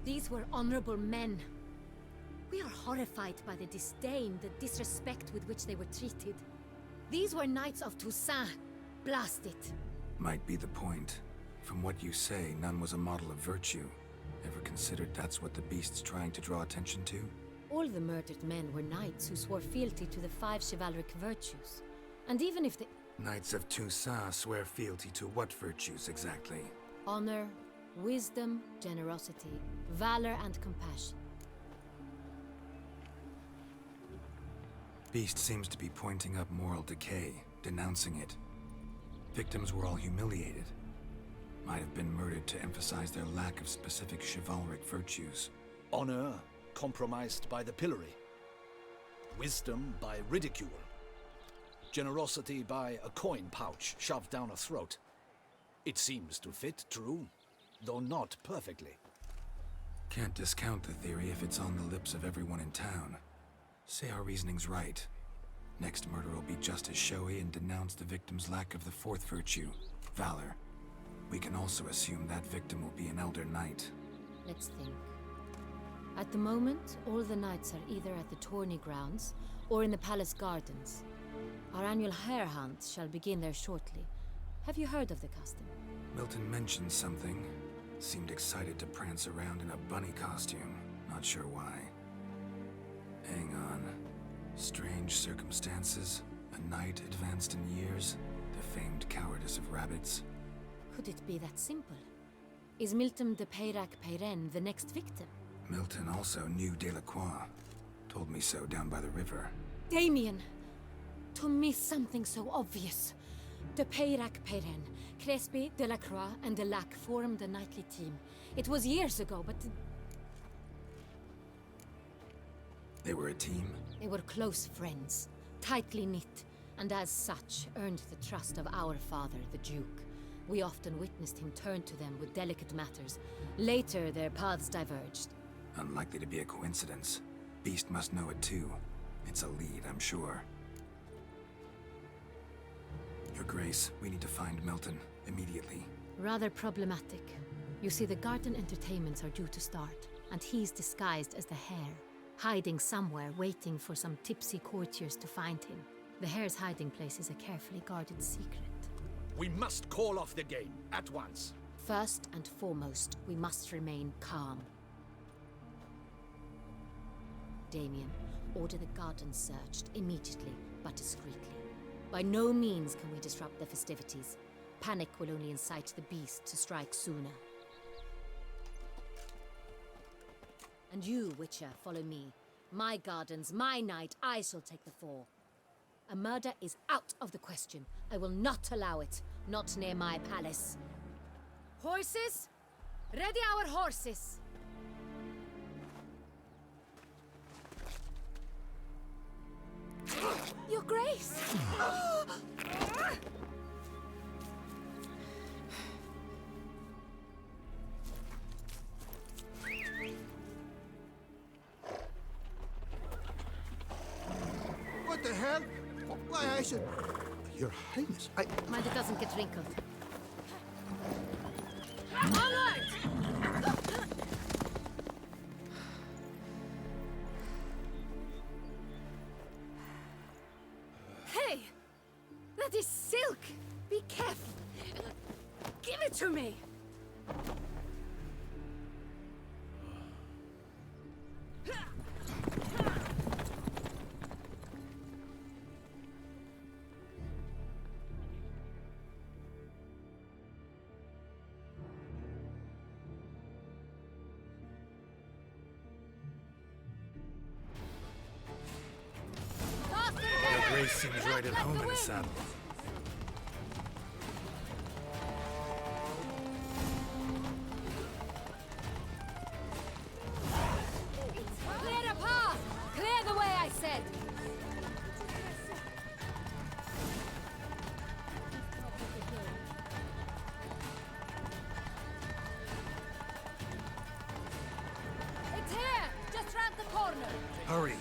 These were honorable men. We are horrified by the disdain, the disrespect with which they were treated. These were knights of Toussaint. Blast it. Might be the point. From what you say, none was a model of virtue. Ever considered that's what the beast's trying to draw attention to? All the murdered men were knights who swore fealty to the 5 chivalric virtues. And even if the Knights of Toussaint swear fealty to what virtues exactly? honor, wisdom, generosity, valor, and compassion. Beast seems to be pointing up moral decay, denouncing it. Victims were all humiliated. Might have been murdered to emphasize their lack of specific chivalric virtues. Honor compromised by the pillory. Wisdom by ridicule. Generosity by a coin pouch shoved down a throat. It seems to fit, true, though not perfectly. Can't discount the theory if it's on the lips of everyone in town. Say our reasoning's right. Next murder will be just as showy and denounce the victim's lack of the 4th virtue, valor. We can also assume that victim will be an elder knight. Let's think. At the moment, all the knights are either at the tourney grounds or in the palace gardens. Our annual hare hunt shall begin there shortly. Have you heard of the custom? Milton mentioned something. Seemed excited to prance around in a bunny costume. Not sure why. Hang on. Strange circumstances. A knight advanced in years. The famed cowardice of rabbits. Could it be that simple? Is Milton de Peyrac-Peyren the next victim? Milton also knew Delacroix. Told me so down by the river. Damien! To miss something so obvious. De Peyrac-Peyren, Crespi, Delacroix, and Delac formed a knightly team. It was years ago, but They were a team? they were close friends, tightly knit, and as such earned the trust of our father, the Duke. We often witnessed him turn to them with delicate matters. Later, their paths diverged. Unlikely to be a coincidence. Beast must know it too. It's a lead, I'm sure. Your Grace, we need to find Milton, immediately. Rather problematic. You see, the garden entertainments are due to start, and he's disguised as the hare, hiding somewhere, waiting for some tipsy courtiers to find him. The hare's hiding place is a carefully guarded secret. We must call off the game, at once. First and foremost, we must remain calm. Damien, order the garden searched immediately, but discreetly. By no means can we disrupt the festivities. Panic will only incite the beast to strike sooner. And you, Witcher, follow me. My gardens, my night, I shall take the fall. A murder is out of the question. I will not allow it. Not near my palace. Horses? Ready our horses! Your Grace! What the hell? Why, I should... Your Highness, Mind it doesn't get wrinkled. Onward! Hey! That is silk! Be careful! Give it to me! Your Grace seems right at home in the saddle. Hurry.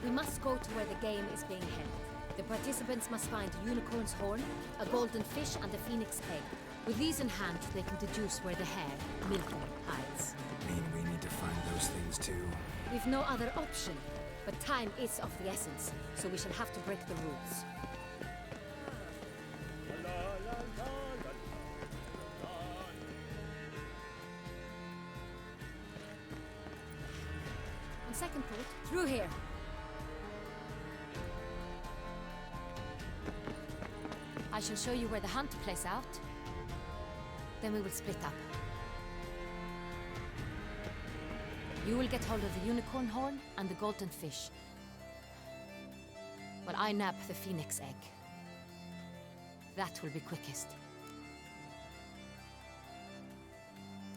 We must go to where the game is being held. The participants must find a unicorn's horn, a golden fish, and a phoenix egg. With these in hand, they can deduce where the hare, Milton, hides. Mean we need to find those things too? We've no other option. But time is of the essence, so we shall have to break the rules. On second thought, through here. I shall show you where the hunt plays out. Then we will split up. You will get hold of the unicorn horn and the golden fish, while I nab the phoenix egg. That will be quickest.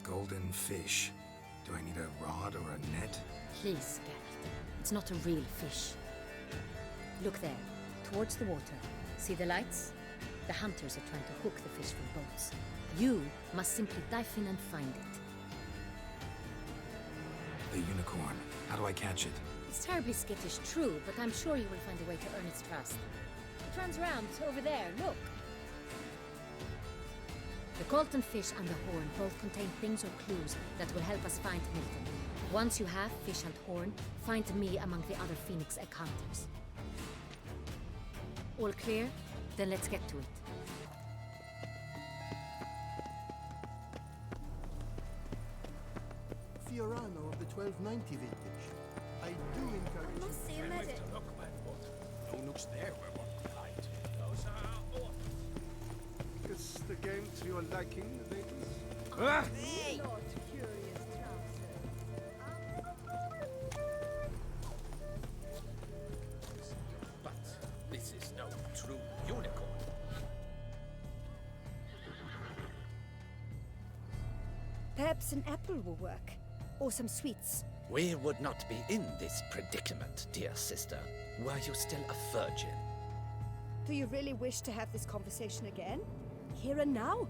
Golden fish. Do I need a rod or a net? Please, Garrett. It's not a real fish. Look there, towards the water. See the lights? The hunters are trying to hook the fish from boats. You must simply dive in and find it. The unicorn. How do I catch it? It's terribly skittish, true, but I'm sure you will find a way to earn its trust. It runs around over there, look. The golden fish and the horn both contain things or clues that will help us find Milton. Once you have fish and horn, find me among the other phoenix egg hunters. All clear? Then let's get to it. Fiorano of the 1290 vintage. I do encourage you. Must see a medic. Look, my foot. No nooks there where one could hide. Those are all. Is the game to your liking, ladies? Hey! Not curious But this is no true unicorn. Perhaps an apple will work. Or some sweets. We would not be in this predicament, dear sister, were you still a virgin. Do you really wish to have this conversation again? Here and now?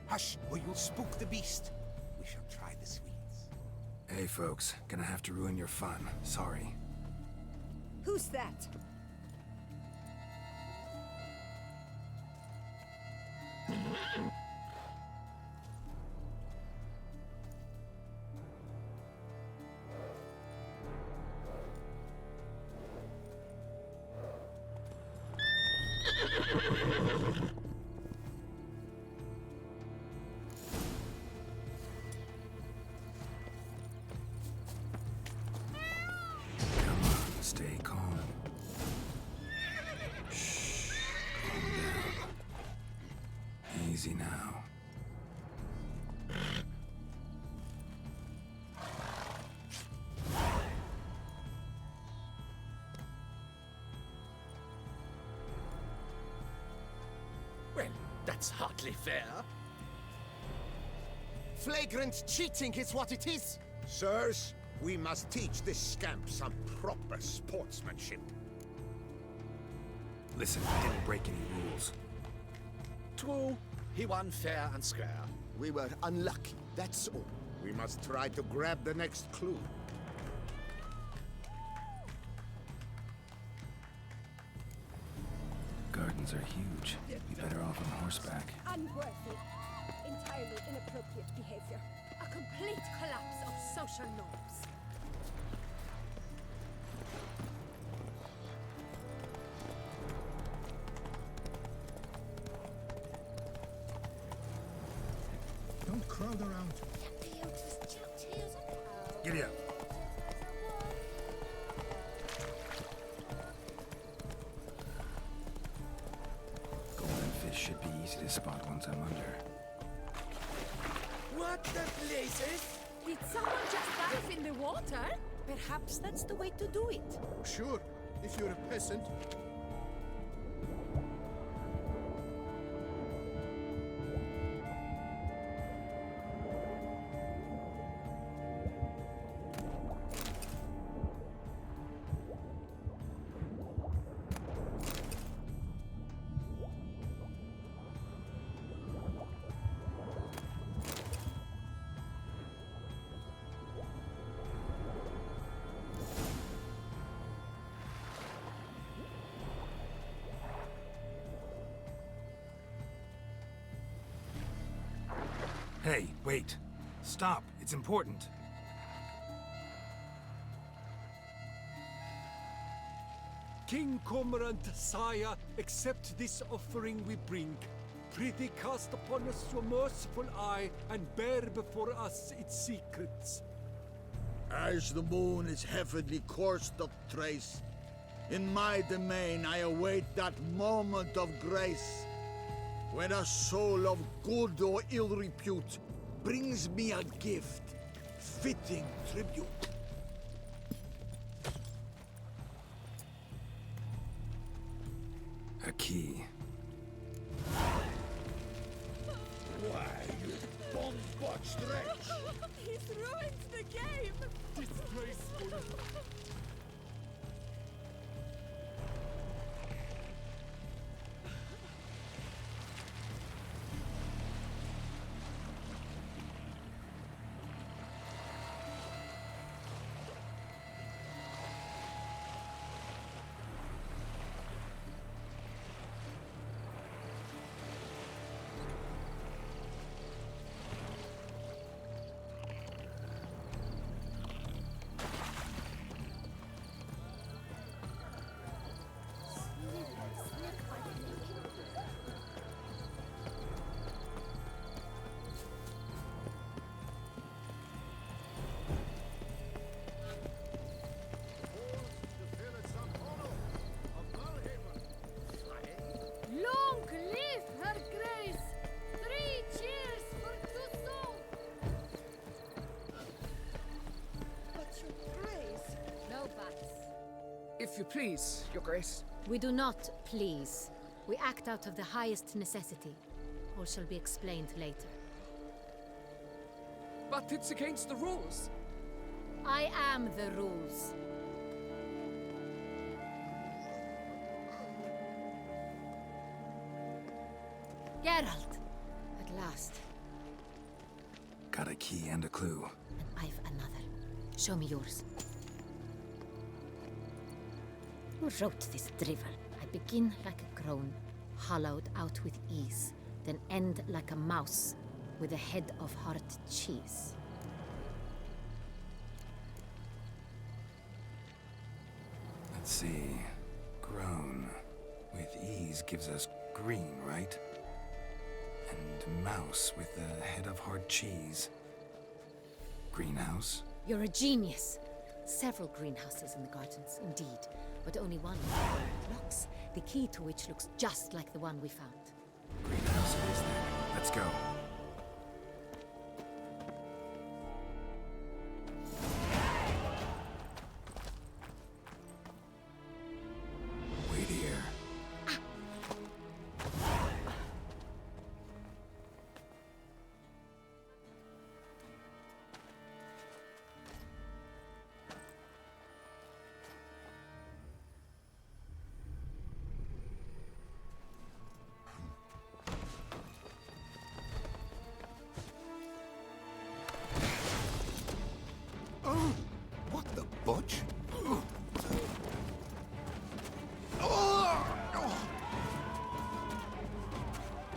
Hush, or you'll spook the beast. We shall try the sweets. Hey folks, gonna have to ruin your fun. Sorry. Who's that? Come on, stay calm. Shh, calm down. Easy now. Well, that's hardly fair. Flagrant cheating is what it is. Sirs, we must teach this scamp some proper sportsmanship. Listen, I didn't break any rules. True, he won fair and square. We were unlucky, that's all. We must try to grab the next clue. Gardens are huge. Be better off on horseback. Unworthy. Entirely inappropriate behavior. A complete collapse of social norms. Don't crowd around. Giddy up. Golden fish should be easy to spot once I'm under. What the blazes? Did someone just dive in the water? Perhaps that's the way to do it. Sure, if you're a peasant. Hey, wait. Stop. It's important. King Cormorant, sire, accept this offering we bring. Prithee cast upon us your merciful eye, and bear before us its secrets. As the moon is heavily coursed of trace, in my domain I await that moment of grace, when a soul of good or ill repute brings me a gift, fitting tribute. A key. Why, you bomb-botched wretch! He's ruined the game! Disgraceful! Long live her grace! 3 cheers for Tussaud! But your grace... No buts. If you please, Your Grace. We do not please. We act out of the highest necessity. All shall be explained later. But it's against the rules. I am the rules. Geralt! At last. Got a key and a clue. And I've another. Show me yours. Who wrote this drivel? I begin like a crone, hollowed out with ease, then end like a mouse, with a head of hard cheese. Let's see. Grown. With ease gives us green, right? And mouse with the head of hard cheese. Greenhouse? You're a genius. Several greenhouses in the gardens, indeed, but only one locks, the key to which looks just like the one we found. Greenhouse it is then. Let's go. Wait here. What the butch?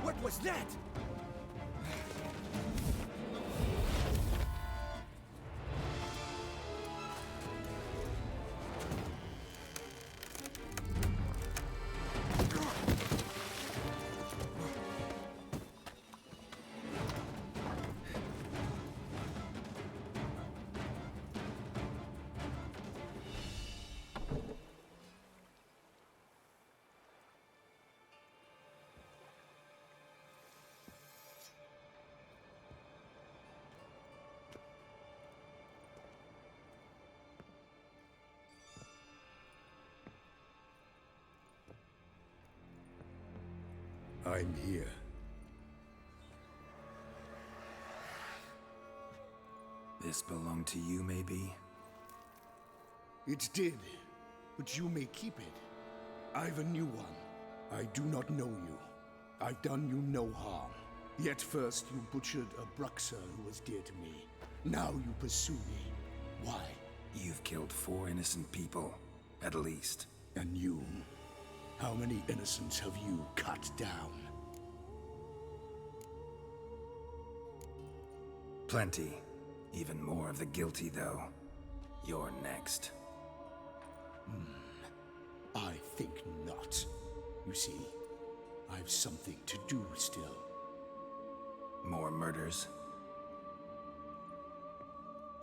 What was that? I'm here. This belonged to you, maybe? It did, but you may keep it. I've a new one. I do not know you. I've done you no harm. Yet first you butchered a Bruxer who was dear to me. Now you pursue me. Why? You've killed 4 innocent people, at least. And you? How many innocents have you cut down? plenty. Even more of the guilty, though. You're next. I think not. You see, I've something to do still. More murders?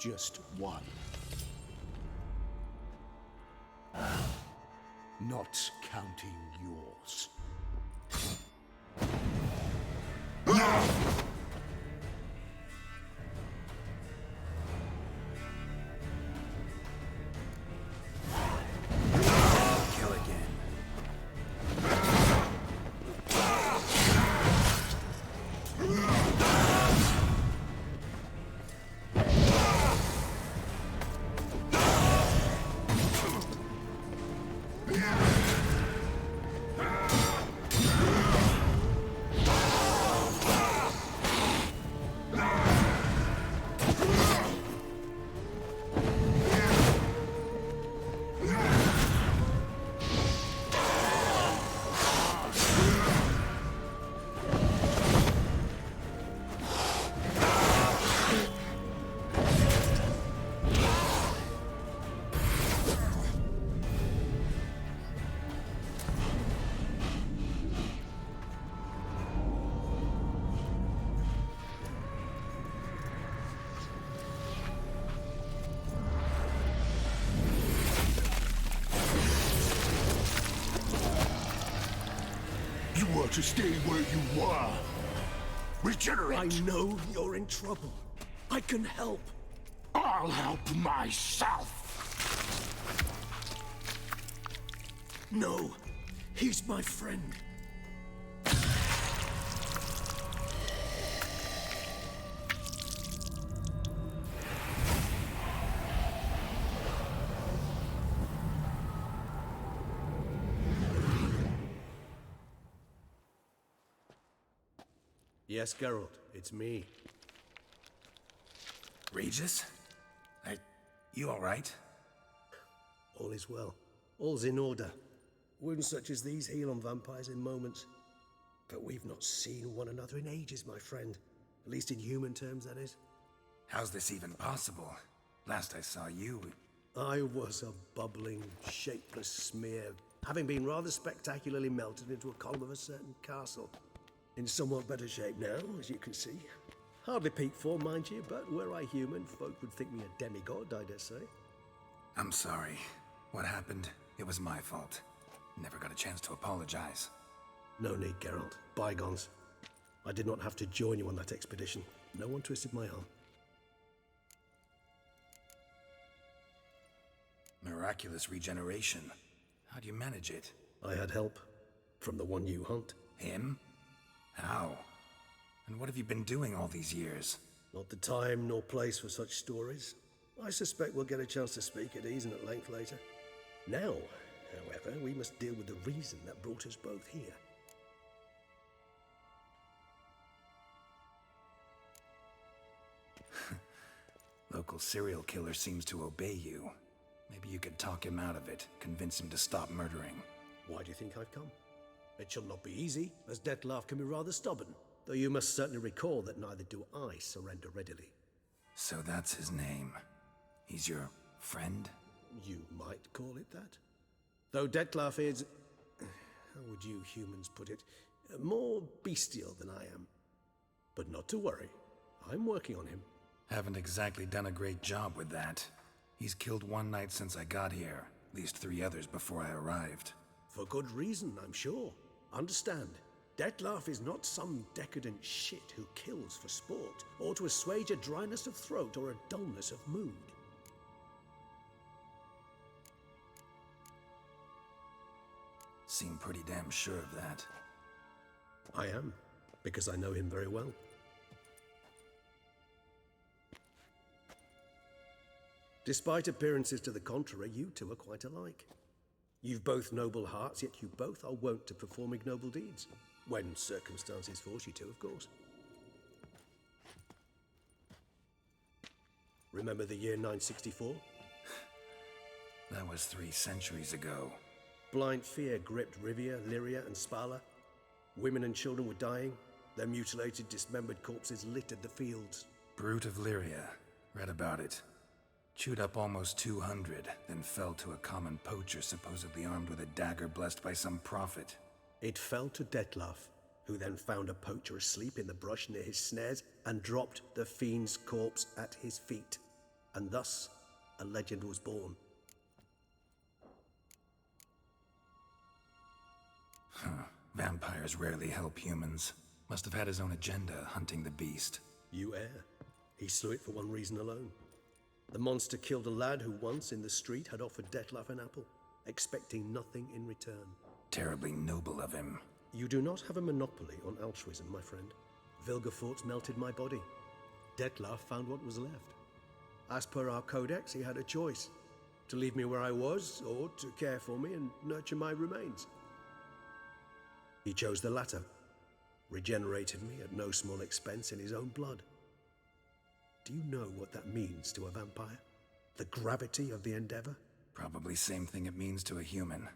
Just one. Not counting yours. Kill again. You are to stay where you are. Regenerate! I know you're in trouble. I can help. I'll help myself! No, he's my friend. Yes, Geralt, it's me. Regis? You alright? All is well. All's in order. Wounds such as these heal on vampires in moments. But we've not seen one another in ages, my friend. At least in human terms, that is. How's this even possible? Last I saw you... I was a bubbling, shapeless smear, having been rather spectacularly melted into a column of a certain castle. In somewhat better shape now, as you can see. Hardly peak form, mind you, but were I human, folk would think me a demigod, I dare say. I'm sorry. What happened, it was my fault. Never got a chance to apologize. No need, Geralt. Bygones. I did not have to join you on that expedition. No one twisted my arm. Miraculous regeneration. How do you manage it? I had help. From the one you hunt. Him? How? And what have you been doing all these years? Not the time nor place for such stories. I suspect we'll get a chance to speak at ease and at length later. Now, however, we must deal with the reason that brought us both here. Local serial killer seems to obey you. Maybe you could talk him out of it, convince him to stop murdering. Why do you think I've come? It shall not be easy, as Dettlaff can be rather stubborn. Though you must certainly recall that neither do I surrender readily. So that's his name. He's your friend? You might call it that. Though Dettlaff is... how would you humans put it? More bestial than I am. But not to worry. I'm working on him. Haven't exactly done a great job with that. He's killed one knight since I got here. At least 3 others before I arrived. For good reason, I'm sure. Understand, Dettlaff is not some decadent shit who kills for sport, or to assuage a dryness of throat or a dullness of mood. Seem pretty damn sure of that. I am, because I know him very well. Despite appearances to the contrary, you two are quite alike. You've both noble hearts, yet you both are wont to perform ignoble deeds. When circumstances force you to, of course. Remember the year 964? That was 3 centuries ago. Blind fear gripped Rivia, Lyria, and Spala. Women and children were dying. Their mutilated, dismembered corpses littered the fields. Brute of Lyria. Read about it. Chewed up almost 200, then fell to a common poacher supposedly armed with a dagger blessed by some prophet. It fell to Detlef, who then found a poacher asleep in the brush near his snares and dropped the fiend's corpse at his feet. And thus, a legend was born. Vampires rarely help humans. Must have had his own agenda hunting the beast. You err. He slew it for one reason alone. The monster killed a lad who once in the street had offered Detlef an apple, expecting nothing in return. Terribly noble of him. You do not have a monopoly on altruism, my friend. Vilgefortz melted my body. Detlef found what was left. As per our codex, he had a choice. To leave me where I was, or to care for me and nurture my remains. He chose the latter. Regenerated me at no small expense in his own blood. Do you know what that means to a vampire? The gravity of the endeavor? Probably same thing it means to a human.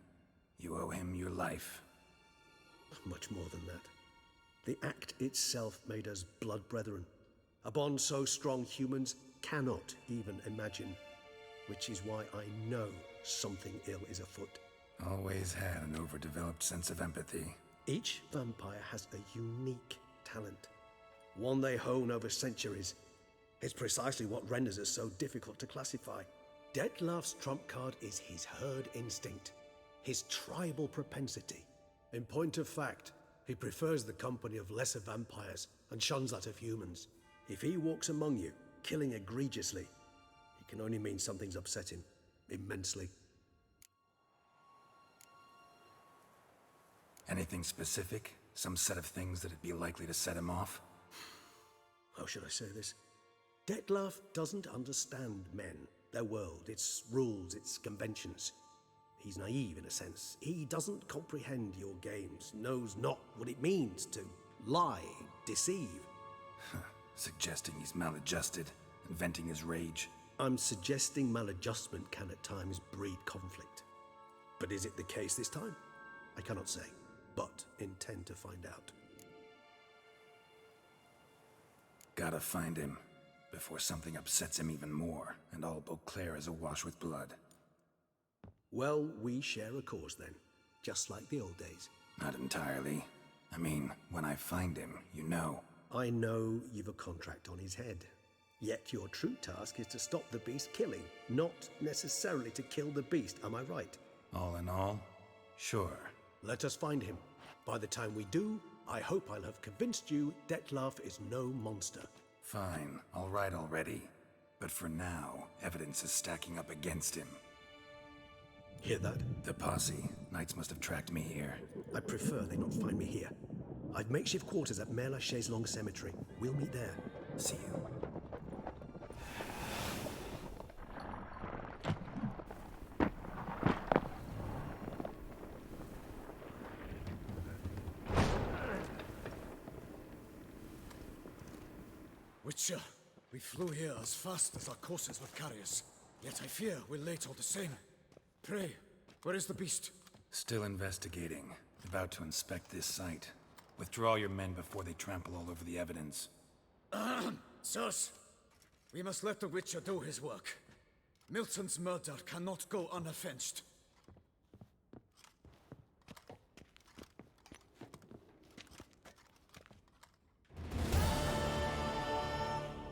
You owe him your life. Much more than that. The act itself made us blood brethren. A bond so strong humans cannot even imagine. Which is why I know something ill is afoot. Always had an overdeveloped sense of empathy. Each vampire has a unique talent. One they hone over centuries. It's precisely what renders it so difficult to classify. Detlef's trump card is his herd instinct. His tribal propensity. In point of fact, he prefers the company of lesser vampires and shuns that of humans. If he walks among you, killing egregiously, it can only mean something's upset him, immensely. Anything specific? Some set of things that'd be likely to set him off? How should I say this? Detlef doesn't understand men, their world, its rules, its conventions. He's naive in a sense. He doesn't comprehend your games, knows not what it means to lie, deceive. Suggesting he's maladjusted and venting his rage. I'm suggesting maladjustment can at times breed conflict. But is it the case this time? I cannot say, but intend to find out. Gotta find him before something upsets him even more and all Beauclair is awash with blood. Well, we share a cause then, just like the old days. Not entirely. I mean, when I find him, you know. I know you've a contract on his head. Yet your true task is to stop the beast killing, not necessarily to kill the beast, am I right? All in all, sure. Let us find him. By the time we do, I hope I'll have convinced you Detlef is no monster. Fine, all right already. But for now, evidence is stacking up against him. Hear that? The posse. Knights must have tracked me here. I prefer they not find me here. I've makeshift quarters at Mère Lachaise Long Cemetery. We'll meet there. See you. Witcher, we flew here as fast as our courses would carry us. Yet I fear we're late all the same. Pray, where is the beast? Still investigating. About to inspect this site. Withdraw your men before they trample all over the evidence. Sirs, we must let the Witcher do his work. Milton's murder cannot go unavenged.